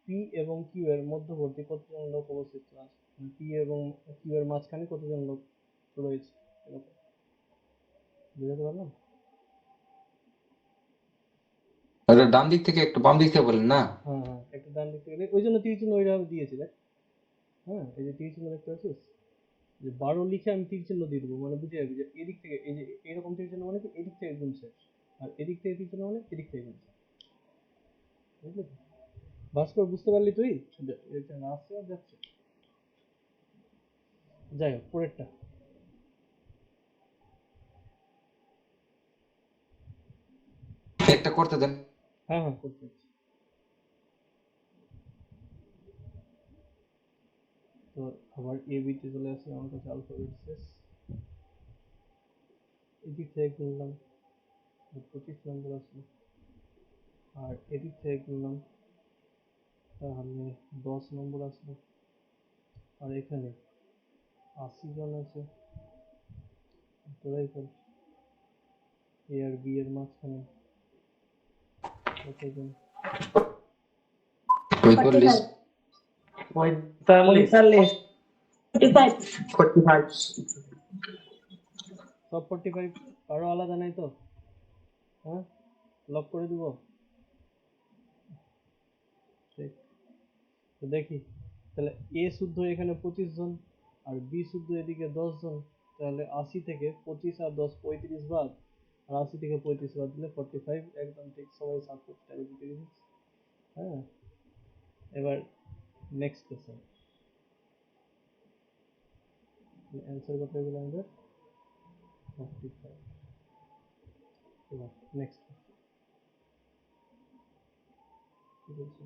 পি এবং কিউ এর মধ্যবর্তী কতজন লোক অবস্থিত আছে, পি এবং কিউ এর মাঝখানে কতজন লোক রয়েছে, এরকম। বুঝাতে পারলাম? ওটা ডান দিক থেকে একটু বাম দিক থেকে বলেন না। হ্যাঁ হ্যাঁ, একটা ডান দিক থেকে ওই জন্য তীর চিহ্ন ওইভাবে দিয়েছি দেখ। হ্যাঁ, এই যে তীর চিহ্ন দেখতে পাচ্ছিস, যে 12 লিখে আমি তীর চিহ্ন দিয়ে দেবো, মানে বুঝে যাবি যে এদিক থেকে, এই যে এরকম তীর চিহ্ন মানে কি এদিক থেকে গুনছে, আর এদিক থেকে তীর চিহ্ন মানে এদিক থেকে গুনছে। বুঝলি তো? ভাস্কর, বুঝতে পারলি তুই? এটা আসছে আর যাচ্ছে। যাই হোক, পরেরটা। একটা করতে দেন। হ্যাঁ হ্যাঁ, করতে হচ্ছে। তো আবার এ বিতে চলে আসি, আমার কাছে অ্যালফাবেট শেষ। এদিক থেকে গুনলাম, 25 নম্বর আসলো, আর এদিক থেকে গুনলাম, তাহলে 10 নম্বর আসলো, আর এখানে 80 জন আছে। তোরাই কর, এ আর বি এর মাঝখানে কতজন? 45। 45 45। 45 45 সব 45? কারো আলাদা নাই তো? হ্যাঁ, লক করে দিব? ঠিক। তো দেখি, তাহলে এ শুদ্ধ এখানে 25 জন, আর বি শুদ্ধ এদিকে 10 জন, তাহলে 80 থেকে 25 আর 10 35 বাদ, আর 80 থেকে 35 বাদ দিলে 45। একদম ঠিক, সবাই সাপোর্টটা এদিকে দিয়েছে। হ্যাঁ, এবার নেক্সট কোশ্চেন। অ্যান্সার কত হয়ে গেল আমাদের? 45। এবার নেক্সট কি বলছে?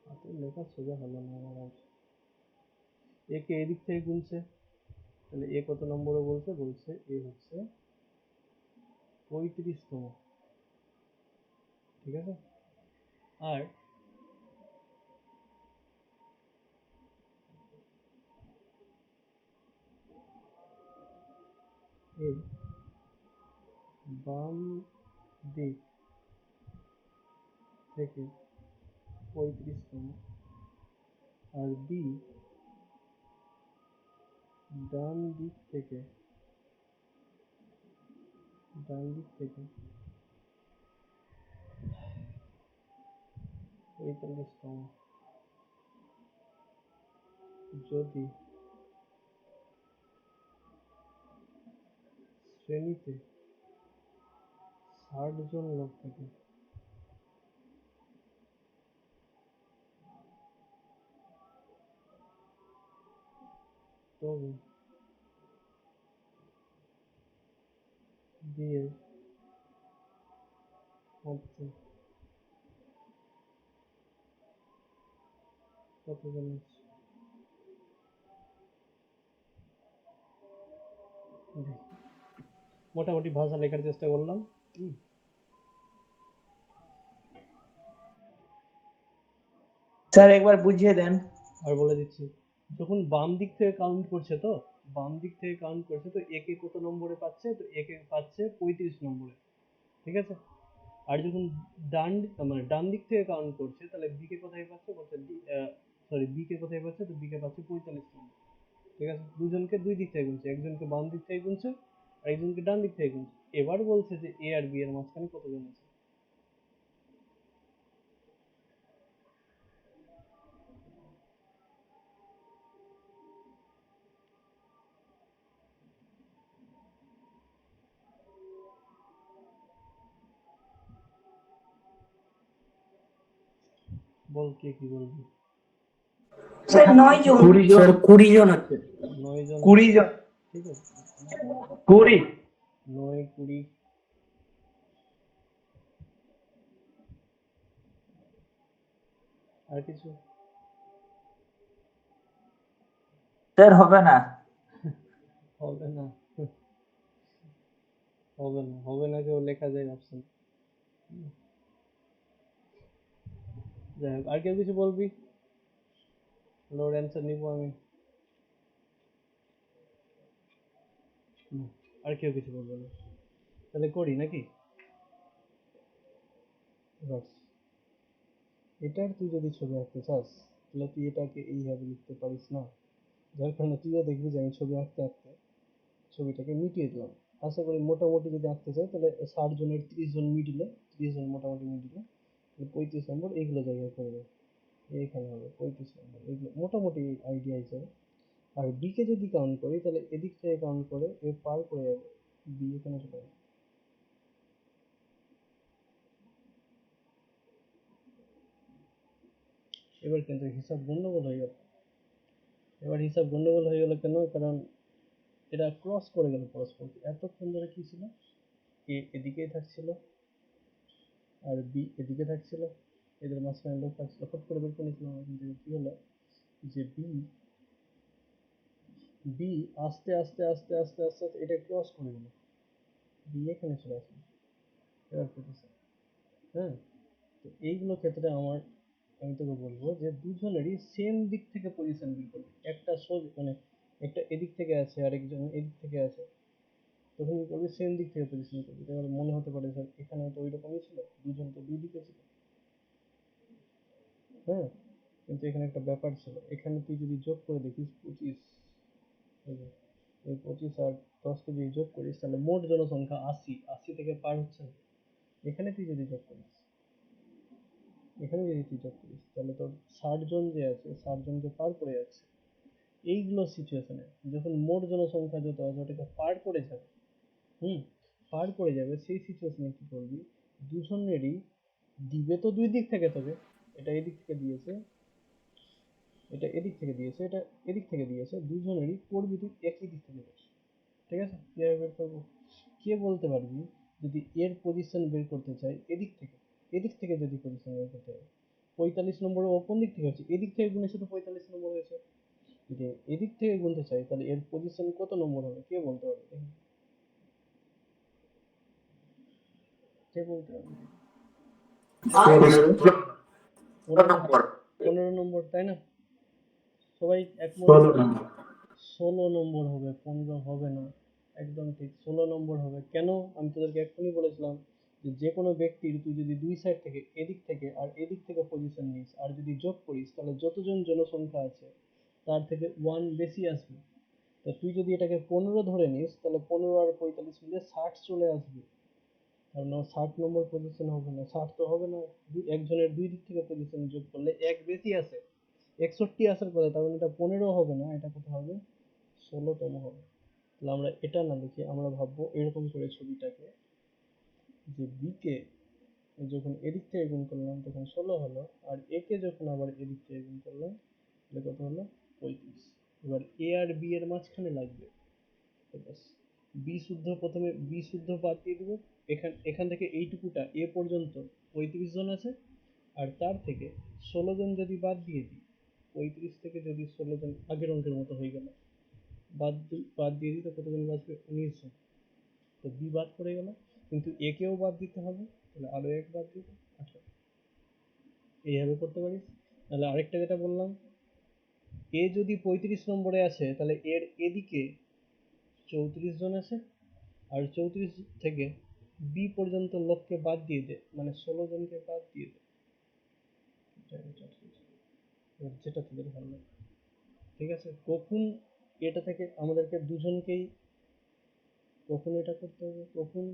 হাতের লেখা সোজা হলো না আমার আর। এ কে এদিক থেকে গুনছে, তাহলে এ কত নম্বরে বলছে? বলছে এ হচ্ছে 35তম। ঠিক আছে? আর এর বাম দিক থেকে 35তম, আর বি ডান দিক থেকে 45তম, যদি শ্রেণীতে 60 জন লোক থাকে, তবে বি এর মধ্যে কতজন আছে? দেখি। মোটামুটি ভাষা লেখার চেষ্টা করলাম। স্যার একবার বুঝিয়ে দেন। আর বলে দিচ্ছি, যখন বাম দিক থেকে কাউন্ট করছে, তো বাম দিক থেকে কাউন্ট করছে, তো একে কত নম্বরে পাচ্ছে? তো একে পাচ্ছে 35 নম্বরে। ঠিক আছে? আর যখন মানে ডান দিক থেকে কাউন্ট করছে, তাহলে বি কে কোথায় পাচ্ছে? বলছে সরি, বি কে কোথায় পাচ্ছে? তো বি কে পাচ্ছে 45 নম্বর। ঠিক আছে? দুজনকে দুই দিক থেকে গুনছে, একজনকে বাম দিক থেকে গুনছে আর একজনকে ডান দিক থেকে গুনছে। এবার বলছে যে এ আর বি এর মাঝখানে কতজন আছে? বল, কে কি বলবি? স্যার 9 জন 20 জন। স্যার 20 জন আছে। 9 জন 20 হচ্ছে। জন। ঠিক আছে, 20। 9 20। আর কিছু স্যার হবে না। হবে না? হবে না, হবে না কেউ লেখা যায় অপশন। যাই হোক, আর কেউ কিছু বলবি? লোর অ্যান্সার নিব আমি। আর কেউ কিছু বলবে না? তাহলে করি নাকি? বাস, এটার তুই যদি ছবি আঁকতে চাস, তাহলে তুই এটাকে এইভাবে লিখতে পারিস না, যার কারণে তুইও দেখবি যে আমি ছবি আঁকতে আঁকতে ছবিটাকে মিটিয়ে দিলাম। আশা করি মোটামুটি যদি আঁকতে চাই তাহলে 60 জনের 30 জন মিডিলে, 30 জন মোটামুটি মিডিলে, 35 নম্বর এইগুলো জায়গায় করবে, এইখানে হবে 35 নম্বর, এগুলো মোটামুটি আইডিয়া হিসাবে। আর বি কে যদি কাউন্ট করি তাহলে এদিক থেকে কাউন্ট করে এ পার করে যাবে, বি এখানে চলে যাবে। এবার কিন্তু হিসাব গন্ডগোল হয়ে গেল। এবার হিসাব গন্ডগোল হয়ে গেল কেন? কারণ এরা ক্রস করে গেল পরস্পর। এতক্ষণ ধরে কি ছিল, এ এদিকেই থাকছিল আর বি এদিকে থাকছিল, এদের মাঝখানে লোক থাকছিল, ফট করে বের করে নিয়েছিলাম। কিন্তু কি হলো যে বি বি আস্তে আস্তে আস্তে আস্তে আস্তে আস্তে এটা ক্রস করে গেল, বি এখানে চলে আসলো। এবার পেতেছে, হ্যাঁ। তো এইগুলো ক্ষেত্রে আমি তোকে বলবো যে দুজনেরই সেম দিক থেকে পজিশন বের করবি। একটা মানে একটা এদিক থেকে আছে আর একজন এদিক থেকে আছে, তখন কি করবি, সেম দিক থেকে পজিশন করবি। এবার মনে হতে পারে স্যার এখানে তো ওই রকমই ছিল, দুজন তো দুই দিকে ছিল, হ্যাঁ। কিন্তু এখানে একটা ব্যাপার ছিল, এখানে তুই যদি যোগ করে দেখিস 25, এই 25 আর 10কে যদি যোগ করিস তাহলে মোট জনসংখ্যা 80, 80 থেকে পার হচ্ছে না। এখানে তুই যদি যোগ করিস, তাহলে তোর 60 জন যে আছে 60 জনকে পার করে যাচ্ছে। এইগুলো সিচুয়েশনে যখন মোট জনসংখ্যা যত আছে ওটাকে পার করে যাবে, পার করে যাবে, সেই সিচুয়েশনে কি করবি, দুজনেরই দিবে তো দুই দিক থেকে, তবে এটা এদিক থেকে দিয়েছে, এটা এদিক থেকে দিয়েছে, এটা এদিক থেকে দিয়েছে, দুজনেরই করবি তুই একই দিক থেকে বের। ঠিক আছে, কিভাবে বের করবো? কে বলতে পারবি যদি এর পজিশন বের করতে চাই এদিক থেকে যদি পজিশন বের করতে হয়, 45 নম্বরে ও কোন দিক থেকে হচ্ছে, এদিক থেকে গুণেছে তো 45 নম্বর হয়েছে। যদি এদিক থেকে গুনতে চাই তাহলে এর পজিশন কত নম্বর হবে, কে বলতে পারবে? কে বলতে পারবে? 15 নম্বর, তাই না? সবাই একমত? 16 নম্বর। 16 নম্বর হবে, 15 হবে না। একদম ঠিক, 16 নম্বর হবে। কেন? আমি তোদেরকে এক্ষুনি বলেছিলাম যে কোনো ব্যক্তির তুই যদি দুই সাইড থেকে এদিক থেকে আর এদিক থেকে পজিশন নিস আর যদি যোগ করিস তাহলে যতজন জনসংখ্যা আছে তার থেকে 1 বেশি আসবে। তা তুই যদি এটাকে 15 ধরে নিস তাহলে 15 আর 45 মিলে 60 চলে আসবে। কারণ 60 নম্বর পজিশন হবে না, 60 তো হবে না, একজনের দুই দিক থেকে পজিশন যোগ করলে এক বেশি আসে, 61 আসার কথা। তার মানে এটা 15 হবে না, এটা কত হবে, 16তম হবে। তাহলে আমরা এটা না লিখে আমরা ভাববো এরকম করে ছবিটাকে, যে বি কে যখন এদিক থেকে গুণ করলাম তখন 16 হলো, আর এ কে যখন আবার এদিক থেকে গুণ করলাম তাহলে কত হলো, 35। এবার এ আর বি এর মাঝখানে লাগবে, বি শুদ্ধ, প্রথমে বি শুদ্ধ বাদ দিয়ে দিব। এখান থেকে এইটুকুটা এ পর্যন্ত 35 জন আছে, আর তার থেকে 16 জন যদি বাদ দিয়ে দিই, 35 থেকে যদি 16 জন, আগের অঙ্কের মতো হয়ে গেল, বাদ দিয়ে দিই তো কতজন বাঁচবে, 19 জন। তো বি বাদ পড়ে গেল, কিন্তু এ কেও বাদ দিতে হবে, তাহলে আরো এক বাদ দিব, 18। এইভাবে করতে পারিস। তাহলে আরেকটা যেটা বললাম, এ যদি 35 নম্বরে আছে তাহলে এর এদিকে 34 জন আছে, আর 34 থেকে বি পর্যন্ত লোককে বাদ দিয়ে দে, মানে 16 জনকে বাদ দিয়ে দে, যেটা তোদের ভালো লাগে। ঠিক আছে, কখন এটা থেকে আমাদেরকে দুজনকেই, কখন এটা করতে হবে, কখন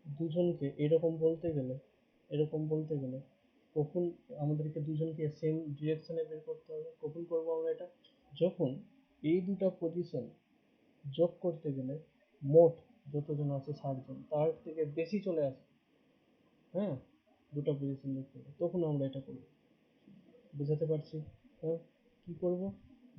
দুজনকে এরকম বলতে গেলে কখন আমাদেরকে দুজনকে সেম ডিরেকশনে বের করতে হবে। কখন করবো আমরা এটা, যখন এই দুটা পজিশন যোগ করতে গেলে মোট যতজন আছে 60 জন তার থেকে বেশি চলে আসে, হ্যাঁ, দুটো পজিশন যোগ করবে, তখন আমরা এটা করব। বুঝাতে পারছি? হ্যাঁ। কি করব,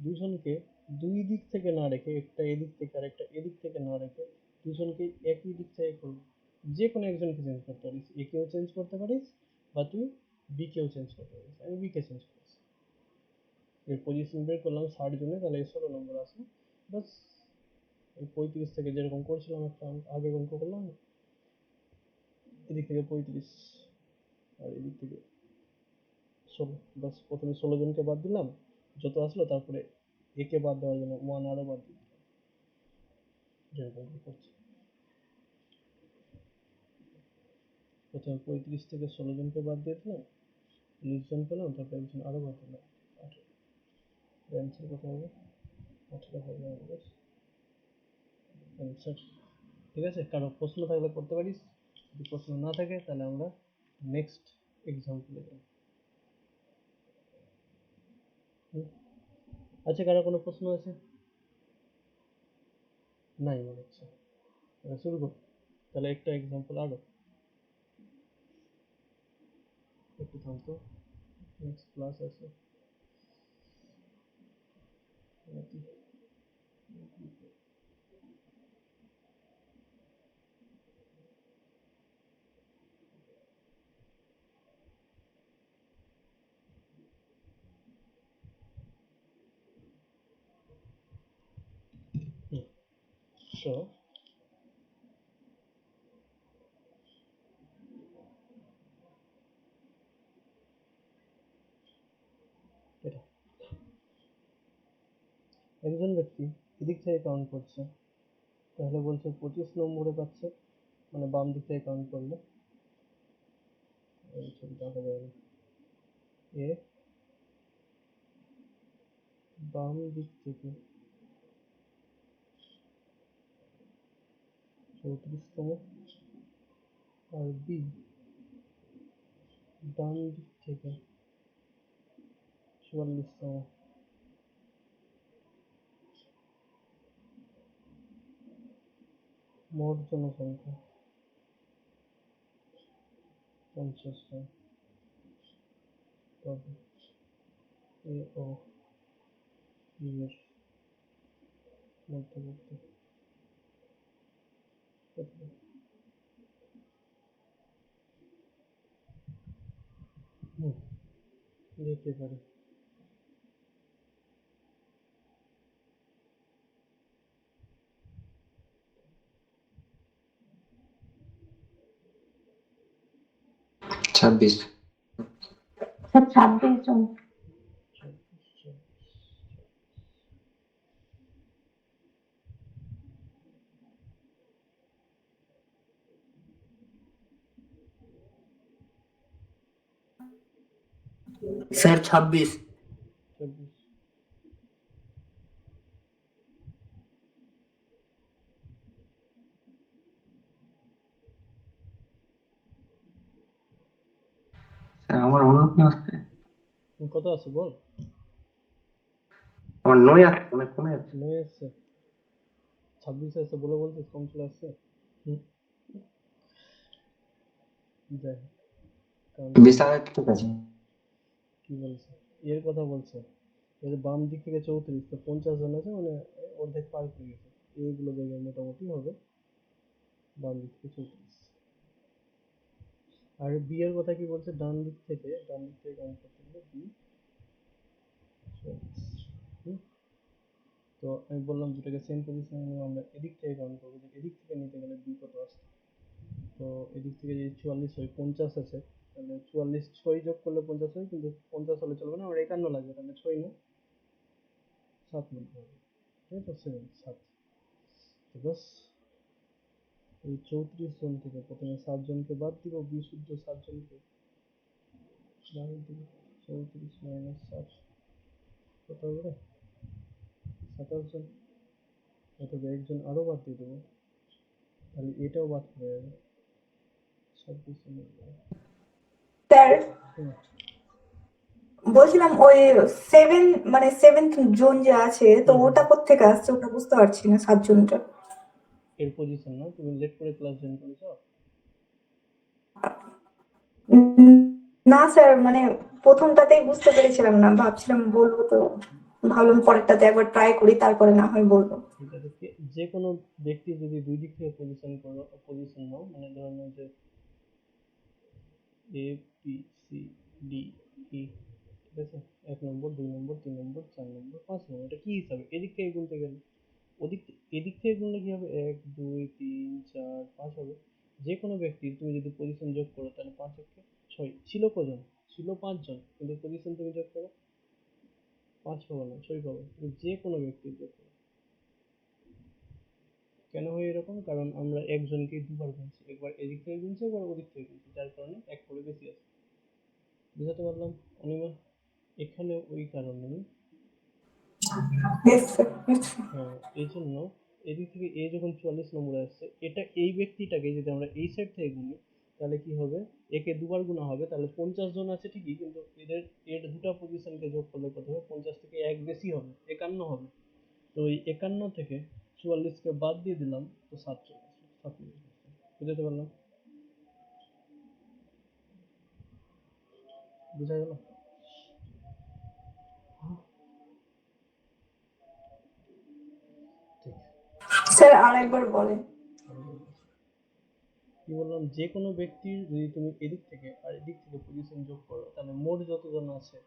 দুজনকে দুই দিক থেকে না রেখে, একটা এদিক থেকে আর একটা এদিক থেকে না রেখে দুজনকে একই দিক থেকে করব। যে কোনো একজনকে চেঞ্জ করতে পারিস, এ কেও চেঞ্জ করতে পারিস বা তুই বি কেও চেঞ্জ করতে পারিস। আমি বি কে চেঞ্জ করেছি, এর পজিশন বের করলাম 60 জনে, তাহলে 16 নম্বর আসে। বাস, এই 35 থেকে যেরকম করছিলাম একটা আগে অঙ্ক করলাম, এদিক থেকে 35 আর এদিক থেকে 16, বাস প্রথমে 16 জনকে বাদ দিলাম, যত আসলো তারপরে একে বাদ দেওয়ার জন্য 1 আরো বাদ দিলাম, যেরকম করছি। প্রথমে 35 থেকে 16 জনকে বাদ দিয়ে দিলাম, 19 জন পেলাম, তারপরে একজন আরো বাদ দিলাম, 18। অ্যান্সার কত হবে, 18 হবে আমাদের অ্যান্সার। ঠিক আছে, কারো প্রশ্ন থাকলে করতে পারিস, যদি প্রশ্ন না থাকে তাহলে আমরা নেক্সট এক্সাম্পলে যাব। আচ্ছা, কারো কোনো প্রশ্ন আছে? নাই মনে হচ্ছে। তাহলে শুরু কর। তাহলে একটা এক্সাম্পল আরো একটু থামতো, নেক্সট ক্লাস আছে। সো এটা একজন ব্যক্তি এদিক থেকে কাউন্ট করছে, তাহলে বলছে 25 নম্বরে পাচ্ছে, মানে বাম দিক থেকে কাউন্ট করলে, এই ছবিটা আঁকা যাবে না। এ বাম দিক থেকে 34তম, আর বি ডান দিক থেকে 44তম। মোট জনসংখ্যা 50 জন। তবে এ ও বি এর মধ্যবর্তী কত? দেখতে পারে। ছাব্বিশ। আচ্ছা 26 জন। 24, স্যার 26। 24। আমার অন্য আসছে, কত আছে বল? আমার নয় আসছে, অনেক কমে যাচ্ছে। 9 আসছে, 26 আছে বলে বলছিস কম চলে আসছে। হুম, যাই হোক, কারণ বিশাল ঠিক আছে। কি বলছে, এর কথা বলছে, এর বাম দিক থেকে 34, তো 50 জন আছে, মানে অর্ধেক পার করে গেছে। এইগুলো জায়গায় মোটামুটি হবে বাম দিক থেকে 34। আর বি এর কথা কি বলছে, ডান দিক থেকে কাউন্ট করতে গেলে বি 44। তো আমি বললাম দুটাকে সেম পজিশনে নিয়ে আমরা এদিক থেকে কাউন্ট করবো, যে এদিক থেকে নিতে গেলে বি কত আসছে। তো এদিক থেকে যদি 44 হয়, 50 আছে, তাহলে 44 6 যোগ করলে 50 হয়, কিন্তু 50 হলে চলবে না, আমার 51 লাগবে, তাহলে 6 না 7 নিতে হবে। ঠিক আছে, 7। তো বাস, এই 34 জন থেকে প্রথমে 7 জনকে বাদ দিব, বি শুদ্ধ 7 জনকে বাদ দিব। 34 মাইনাস 7 কত হবে রে? 27 জন। অথবা একজন আরো বাদ দিয়ে দেবো, তাহলে এটাও বাদ হয়ে যাবে। 26 জনের স্যার হুম, বলছিলাম ওই সেভেন মানে সেভেন্থ জোন যে আছে তো হুম, হুম, ওটা কোত্থেকে আসছে ওটা বুঝতে পারছি না 7 জনটা। এর পজিশন না, তুমি লেট করে ক্লাস জয়েন করেছো? উম, না স্যার মানে প্রথমটাতেই বুঝতে পেরেছিলাম না, ভাবছিলাম বলবো তো ভাবলাম পরেরটাতে একবার ট্রাই করি তারপরে না হয় বলবো। ঠিক আছে, যে কোনো ব্যক্তি যদি দুই দিক থেকে পজিশন নাও, মানে ধরে নাও যে A B C D E, ঠিক আছে, 1 নম্বর 2 নম্বর 3 নম্বর 4 নম্বর 5 নম্বর, এটা কি হিসাবে এদিক থেকে গুনতে গেলে, এদিক থেকে গুনলে কি হবে, 1 2 3 4 5 হবে। যে কোনো ব্যক্তির তুমি যদি পজিশন যোগ করো, তাহলে 5 1 6 ছিল কজন, ছিল 5 জন, কিন্তু পজিশন তুমি যোগ করো 5 পাবো না 6 পাবো, তুমি যে কোনো ব্যক্তির যোগ করো। কেন হয় এরকম, কারণ আমরা একজনকেই দুবার গুনছি, একবার এদিক থেকে গুনছি একবার ওদিক থেকে গুনছি, যার কারণে এক করে বেশি আছে। বুঝাতে পারলাম অনিমা? এখানে ওই কারণেই, Yes, sir. Yes, sir. হ্যাঁ, এই জন্য এদিক থেকে এ যখন 44 নম্বরে আসছে, এটা এই ব্যক্তিটাকে যদি আমরা এই সাইড থেকে গুনি তাহলে কি হবে, একে দুবার গুণা হবে, তাহলে 50 জন আছে ঠিকই, কিন্তু এর দুটা পজিশনকে যোগ করলে কত হবে, 50 থেকে এক বেশি হবে, 51 হবে। তো এই 51 থেকে 44কে বাদ দিয়ে দিলাম, তো 7 চলে আসবে, 7 মিনিট। বুঝতে পারলাম? বুঝা গেল? ঠিক আছে। স্যার আরেকবার বলেন। কি বললাম, যে কোনো ব্যক্তির যদি তুমি এদিক থেকে আর এদিক থেকে পজিশন যোগ করো তাহলে মোট যতজন আছে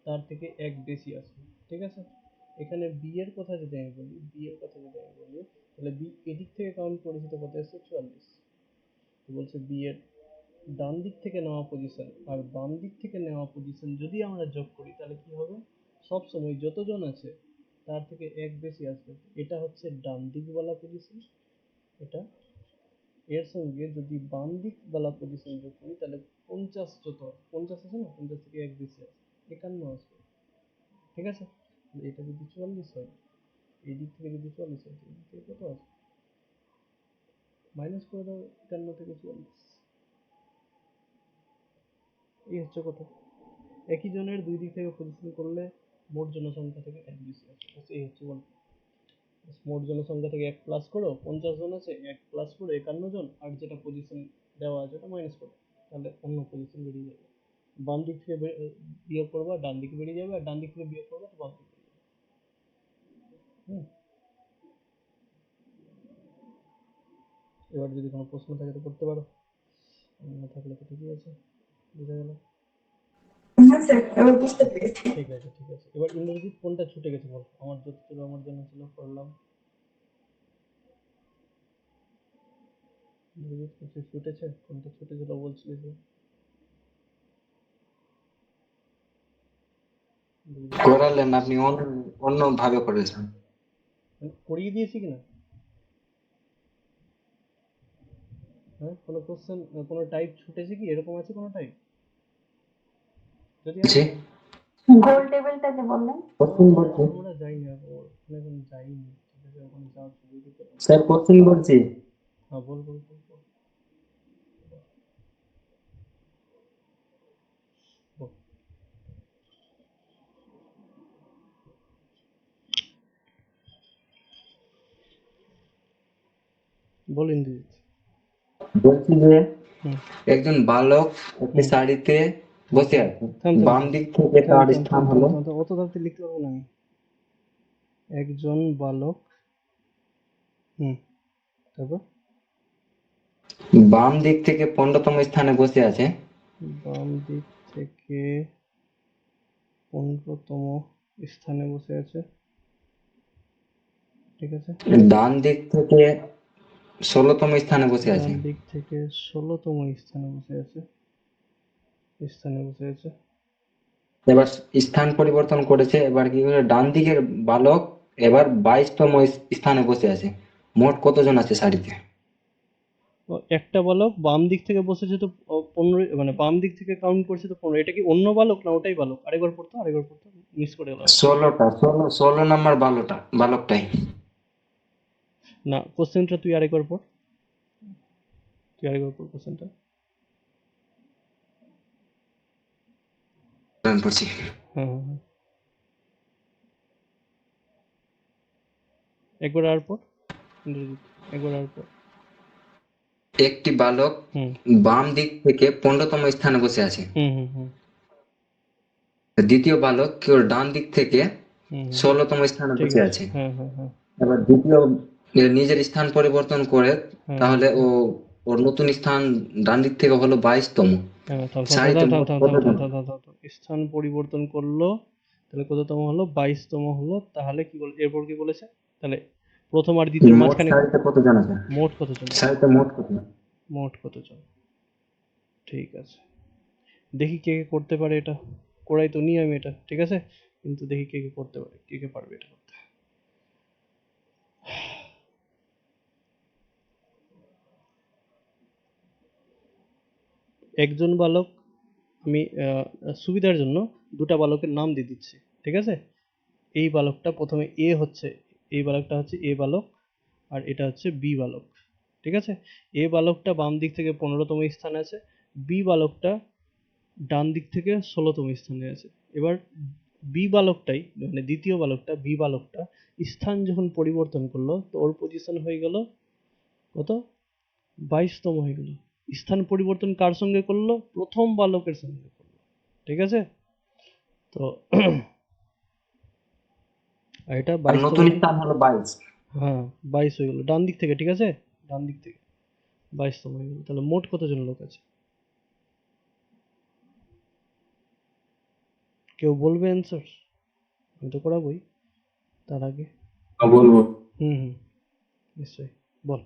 তার থেকে এক বেশি আসবে। ঠিক আছে? এখানে বি এর কথা যদি আমি বলি, তাহলে বি এদিক থেকে কাউন্ট করেছি তো কত আসছে, 44। তো বলছে বি এর ডান দিক থেকে নেওয়া পজিশন আর বাম দিক থেকে নেওয়া পজিশন যদি আমরা যোগ করি তাহলে কি হবে, সব সময় যতজন আছে তার থেকে এক বেশি আসবে। এটা হচ্ছে ডান দিকওয়ালা পজিশন, এটা এর সঙ্গে যদি বাম দিক বেলা পজিশন যোগ করি তাহলে 50 যত 50 আছে না, 50 থেকে এক বেশি আছে, 51 আসবে। ঠিক আছে? এটা যদি 44 হয়, এই দিক থেকে যদি 44 হয়, এই দিক থেকে কত আসবে, মাইনাস করে দাও 51 থেকে 44। এই হচ্ছে কথা। একই জনের দুই দিক থেকে পজিশন করলে মোট জনসংখ্যা থেকে এক বেশি আসবে। এই হচ্ছে গল্প। মোট জনসংখ্যা থেকে এক প্লাস করো, 50 জন আছে, এক প্লাস করো 51 জন, আর যেটা পজিশন দেওয়া আছে ওটা মাইনাস করো, তাহলে অন্য পজিশন বেরিয়ে যাবে। বাম দিক থেকে বিয়োগ করবা, ডান দিকে বেরিয়ে যাবে, আর ডান দিক থেকে বিয়োগ করবা তো বাম দিকে বেরিয়ে যাবে। হুম। এবার যদি কোনো প্রশ্ন থাকে তো করতে পারো, না থাকলে তো ঠিকই আছে, বুঝা গেল? হ্যাঁ স্যার, এবার বুঝতে পেরেছি। ঠিক আছে, ঠিক আছে। এবার ইন্দ্রজিৎ কোনটা ছুটে গেছে বল, আমার যত ছিল আমার জন্য ছিল করলাম। ইন্দ্রজিৎ কিছু ছুটেছে, কোনটা ছুটেছিল বলছিলিস যে? ইন্দ্রজিৎ করালেন আপনি অন্য অন্য ভাবে করেছেন। করিয়ে দিয়েছি কিনা? হ্যাঁ, কোনো কোশ্চেন, কোনো টাইপ ছুটেছে কি, এরকম আছে কোনো টাইপ? যদি জি, আমাকে গোল টেবিলটা যে বললেন, কোশ্চিন বলছি আমরা যাইনি ওখানে, এখন যাইনি। ঠিক আছে, ওখানে যাওয়ার সুযোগই পেলাম না। স্যার, কোশ্চিন বলছি। হ্যাঁ, বল বল বল বল, বল। বল ইন্দ্রজিৎ। বলছি যে হুম একজন বালক একটি হুম সারিতে হুম বসে হুম। আছে। থাম থাম বাম থাম দিক থেকে থাম তার থাম স্থান থাম থাম হলো, থাম থাম, অত তাড়াতাড়ি লিখতে পারবো না আমি। একজন বালক, হুম, তারপর বাম দিক থেকে 15তম স্থানে বসে আছে। বাম দিক থেকে 15তম স্থানে বসে আছে। ঠিক আছে। ডান দিক থেকে 16তম স্থানে বসে ডান আছে। দিক থেকে 16তম স্থানে বসে আছে, স্থানে বসে আছে। এবার স্থান পরিবর্তন করেছে, এবার কি করে ডান দিকের বালক এবার 22তম স্থানে বসে আছে। মোট কতজন আছে সারিতে? ও, একটা বালক বাম দিক থেকে বসেছে তো 15, মানে বাম দিক থেকে কাউন্ট করছে তো 15। এটা কি অন্য বালক না ওটাই বালক? আরেকবার পড়তো, মিস করে গেলাম। 16 নম্বর বালকটাই। না, কোশ্চেনটা তুই আরেকবার পড়, কোশ্চেনটা। আমি পড়ছি। হ্যাঁ হ্যাঁ হ্যাঁ, একবার আর পড় ইন্দ্রজিৎ, একবার আর পড়। একটি বালক হুম বাম দিক থেকে 15তম স্থানে বসে আছে। হুম হুম হুম দ্বিতীয় বালক কেউ ডান দিক থেকে হুম হুম হুম। 16তম স্থানে ঠিক বসে আছে, আছে। হ্যাঁ হ্যাঁ হ্যাঁ এবার দ্বিতীয় নিজের স্থান পরিবর্তন করে, হ্যাঁ হ্যাঁ তাহলে হ্যাঁ ওর নতুন স্থান ডান দিক থেকে হলো 22তম। হ্যাঁ, থাম থাম থাম সারিতে থাম থাম মোট থাম থাম থাম কতজন? থাম থাম থাম থাম। স্থান পরিবর্তন করলো, তাহলে কততম হলো, 22তম হলো। তাহলে কি বল, এরপর কি বলেছে, তাহলে প্রথম আর দ্বিতীয় মোট মাঝখানে সারিতে কতজন আছে? মোট কতজন আছে? সারিতে মোট কত? মোট কতজন? ঠিক আছে, দেখি কে কে করতে পারে এটা। করাই তো নি আমি এটা, ঠিক আছে, কিন্তু দেখি কে কে করতে পারে, কে কে পারবে এটা করতে। একজন বালক, আমি সুবিধার জন্য দুটা বালকের নাম দিয়ে দিচ্ছি। ঠিক আছে, এই বালকটা প্রথমে এ হচ্ছে, এই বালকটা হচ্ছে এ বালক, আর এটা হচ্ছে বি বালক, ঠিক আছে? এ বালকটা বাম দিক থেকে 15তম স্থানে আছে, বি বালকটা ডান দিক থেকে 16তম স্থানে আছে। এবার বি বালকটাই মানে দ্বিতীয় বালকটা বি বালকটা স্থান যখন পরিবর্তন করলো তো ওর পজিশন হয়ে গেল কত, 22তম হয়ে গেল। স্থান পরিবর্তন কার সঙ্গে করলো? প্রথম বালকের সঙ্গে করলো, ঠিক আছে? তো আর এটা আর 22তম, নতুন স্থান হলো 22। হ্যাঁ 22 হয়ে গেল ডান দিক থেকে, ঠিক আছে? ডান দিক থেকে 22তম হয়ে গেল। তাহলে মোট কতজন লোক আছে? কেউ বলবে অ্যান্সার? আমি তো করাবোই তার আগে। বলবো। হুম হুম, নিশ্চয়ই বল।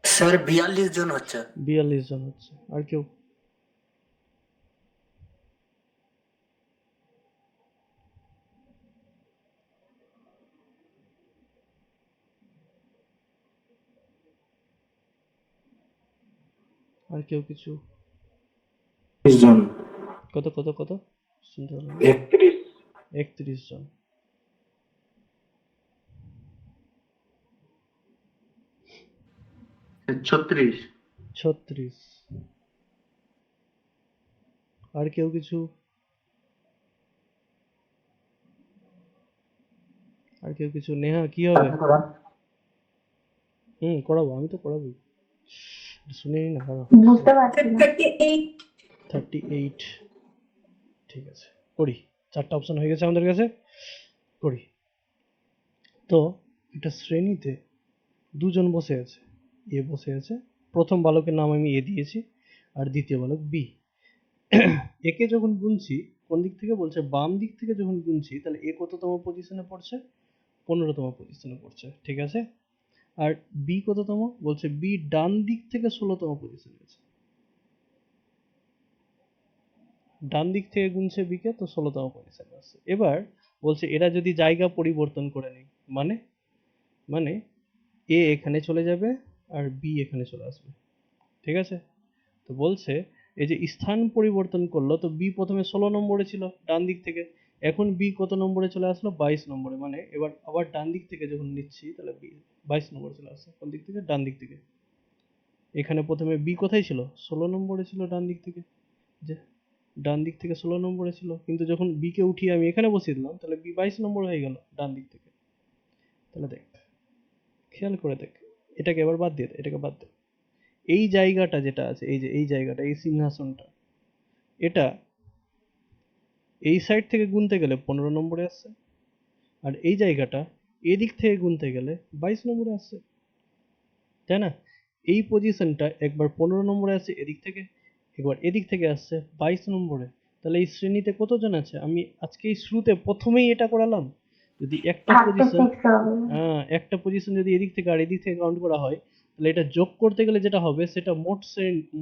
স্যার 42 জন হচ্ছে। 42 জন হচ্ছে। আর কেউ? আর কেউ কিছু? 30 জন। কত কত কত শুনতে পেলাম না। 31। 31 জন। 36। 36। আর কেউ কিছু? আর কেউ কিছু? নেহা কি হবে? করাবো, আমি তো করাবোই, শুনে নি না দাঁড়াও। বুঝতে পারছি না। 38। 38, ঠিক আছে করি। 4টা অপশন হয়ে গেছে আমাদের কাছে, করি। তো এটা শ্রেণীতে দুজন বসে আছে, এ বসে আছে, প্রথম বালকের নাম আমি এ দিয়েছি আর দ্বিতীয় বালক বি। একে যখন গুনছি কোন দিক থেকে বলছে, বাম দিক থেকে যখন গুনছি তাহলে এ কততম পজিশনে পড়ছে? 15তম পজিশনে পড়ছে, ঠিক আছে? আর বি কততম? বলছে বি ডান দিক থেকে 16তম পজিশনে আছে। ডান দিক থেকে গুনছে বি কে, তো 16তম পজিশনে আছে। এবার বলছে এরা যদি জায়গা পরিবর্তন করে নেয়, মানে মানে এ এখানে চলে যাবে আর বি এখানে চলে আসবে, ঠিক আছে? তো বলছে এই যে স্থান পরিবর্তন করলো, তো বি প্রথমে 16 নম্বরে ছিল ডান দিক থেকে, এখন বি কত নম্বরে চলে আসলো? 22 নম্বরে। মানে এবার আবার ডান দিক থেকে যখন নিচ্ছি তাহলে বি 22 নম্বরে চলে আসছে। কোন দিক থেকে? ডান দিক থেকে। এখানে প্রথমে বি কোথায় ছিল? 16 নম্বরে ছিল ডান দিক থেকে, যে ডান দিক থেকে 16 নম্বরে ছিল, কিন্তু যখন বি কে উঠিয়ে আমি এখানে বসিয়ে দিলাম তাহলে বি 22 নম্বর হয়ে গেল ডান দিক থেকে। তাহলে দেখ, খেয়াল করে দেখ, এটাকে এবার বাদ দিয়ে দে, এটাকে বাদ দে। এই জায়গাটা যেটা আছে, এই যে এই জায়গাটা, এই সিংহাসনটা, এটা এই সাইড থেকে গুনতে গেলে 15 নম্বরে আসছে, আর এই জায়গাটা এদিক থেকে গুনতে গেলে 22 নম্বরে আসছে, তাই না? এই পজিশনটা একবার 15 নম্বরে আসছে এদিক থেকে, একবার এদিক থেকে আসছে 22 নম্বরে। তাহলে এই শ্রেণীতে কতজন আছে? আমি আজকে এই শুরুতে প্রথমেই এটা করালাম। যদি একটা পজিশন, 36 হবে। একটা পজিশন যদি এদিক থেকে আর এদিক থেকে কাউন্ট করা হয় তাহলে এটা যোগ করতে গেলে যেটা হবে সেটা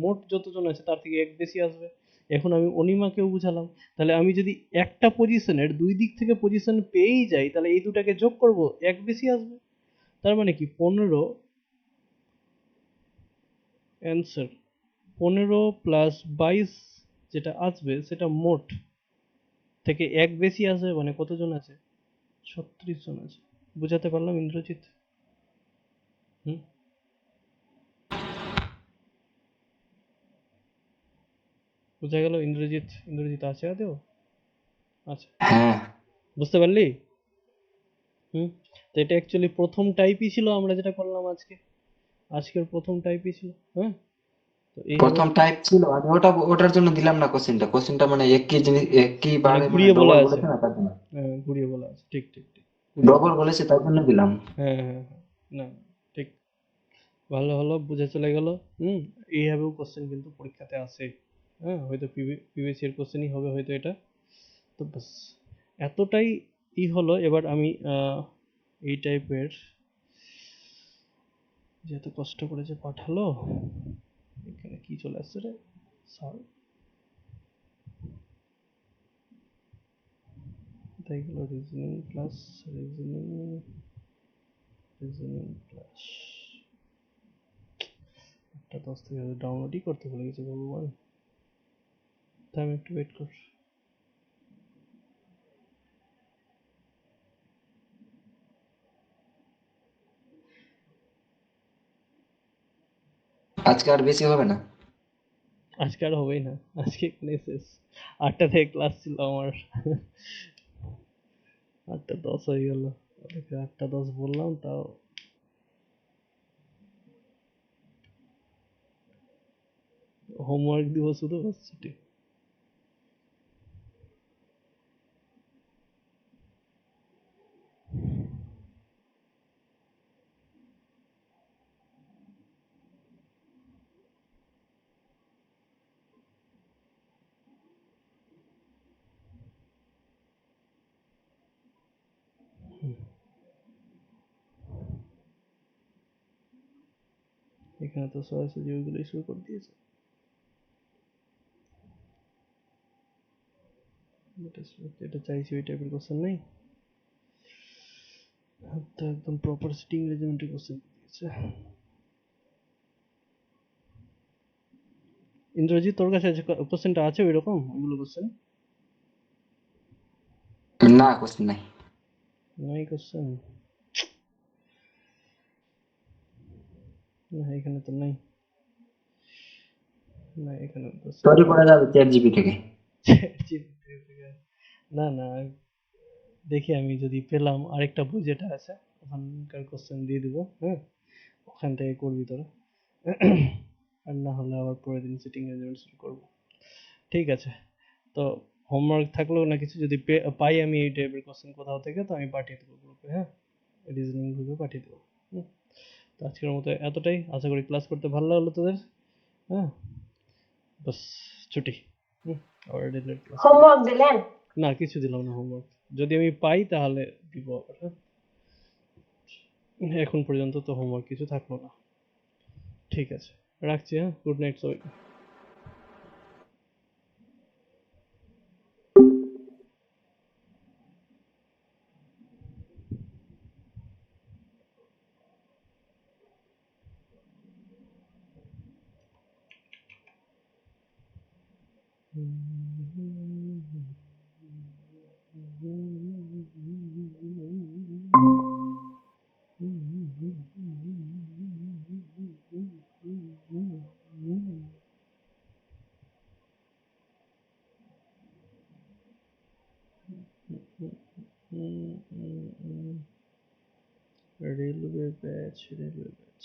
মোট যতজন আছে তার থেকে এক বেশি আসবে। এখন আমি অনিমাকেও বুঝালাম, তাহলে আমি যদি একটা পজিশনের দুই দিক থেকে পজিশন পেয়েই যাই তাহলে এই দুটাকে যোগ করব, এক বেশি আসবে। তার মানে কি 15 অ্যান্সার, 15 প্লাস 22 যেটা আসবে সেটা মোট থেকে এক বেশি আসবে, মানে কতজন আছে? 36 জন আছে। বুঝাতে পারলাম ইন্দ্রজিৎ? হুম, বোঝা গেল? ইন্দ্রজিৎ, ইন্দ্রজিৎ আছে আদেও? আচ্ছা, হ্যাঁ। বুঝতে পারলি? হুম। তো এটা অ্যাকচুয়ালি প্রথম টাইপই ছিল আমরা যেটা করলাম আজকে, আজকের প্রথম টাইপই ছিল। হ্যাঁ, তো এইভাবে প্রথম টাইপ ছিল, আমি ওটার জন্য দিলাম না কোশ্চেনটা মানে একই জিনিস একই মানে বারে মানে ঘুরিয়ে বলা ডবল আছে। বলেছে না তার জন্য। হ্যাঁ, ঘুরিয়ে বলা আছে, ঠিক ঠিক ঠিক, ঘুরিয়ে ডবল বলা আছে। বলেছে তার জন্য দিলাম। হ্যাঁ হ্যাঁ হ্যাঁ, না ঠিক, ভালো হলো, বুঝে চলে গেল। এইভাবেও কোশ্চেন কিন্তু পরীক্ষাতে আসে। হ্যাঁ, হয়তো পিভিসি এর কোশ্চেনই হবে হয়তো এটা। তো ব্যাস, এতটাই হলো। এবার আমি এই টাইপের, যেহেতু কষ্ট করে যে পাঠালো, এখানে কি চলে আসছে রে স্যার, তাই গেলো reasoning plus reasoning, reasoning plus একটা 10 থেকে ডাউনলোডই করতে ভুলে গেছি ভগবান। তাই আমি একটু ওয়েট কর। আজকে আর বেশি হবে না? আজকে আর হবেই না, আজকে এখানে শেষ। 8টা থেকে ক্লাস ছিল আমার। 8টা 10 হয়ে গেল, ওদেরকে 8টা 10 বললাম তাও। হোমওয়ার্ক দিব শুধু, বাস ছুটি। এখানে তো সরাসরি ওইগুলো শুরু করে দিয়েছে। এটা চাইছি ওই টাইপের কোশ্চেন নেই, তো একদম প্রপার সিটিং রেজিমেন্টের কোশ্চেন দিয়েছে। ইন্দ্রজিৎ, তোর কাছে কোশ্চেনটা আছে ওই রকম ওইগুলো কোশ্চেন? না, কোশ্চেন নাই। নাই কোশ্চেন? না এখানে তো নাই, না এখানে স্টোরি করা যাবে চ্যাট জিপি থেকে। না না, দেখি আমি যদি পেলাম আরেকটা বই যেটা আছে ওখানকার কোশ্চেন দিয়ে দিব, হ্যাঁ ওখান থেকে করবি তোরা। আর না হলে আবার পরের দিন সিটিং অ্যারেঞ্জমেন্ট শুরু করবো। ঠিক আছে, তো হোমওয়ার্ক থাকলেও না কিছু যদি পাই আমি এই টাইপের কোশ্চেন কোথাও থেকে, তো আমি পাঠিয়ে দেবো গ্রুপে, হ্যাঁ রিজনিং গ্রুপে পাঠিয়ে দেবো। তো আজকের মতো এতটাই, আশা করি ক্লাস করতে ভালো লাগলো তোদের। হ্যাঁ বাস, ছুটি। আবার রেগুলার ক্লাস। হোমওয়ার্ক দিলেন? না কিছু দিলাম না হোমওয়ার্ক, যদি আমি পাই তাহলে দিব আবার, হ্যাঁ এখন পর্যন্ত তো হোমওয়ার্ক কিছু থাকলো না। ঠিক আছে, রাখছি, হ্যাঁ গুড নাইট সবাইকে। Railway batch, railway batch.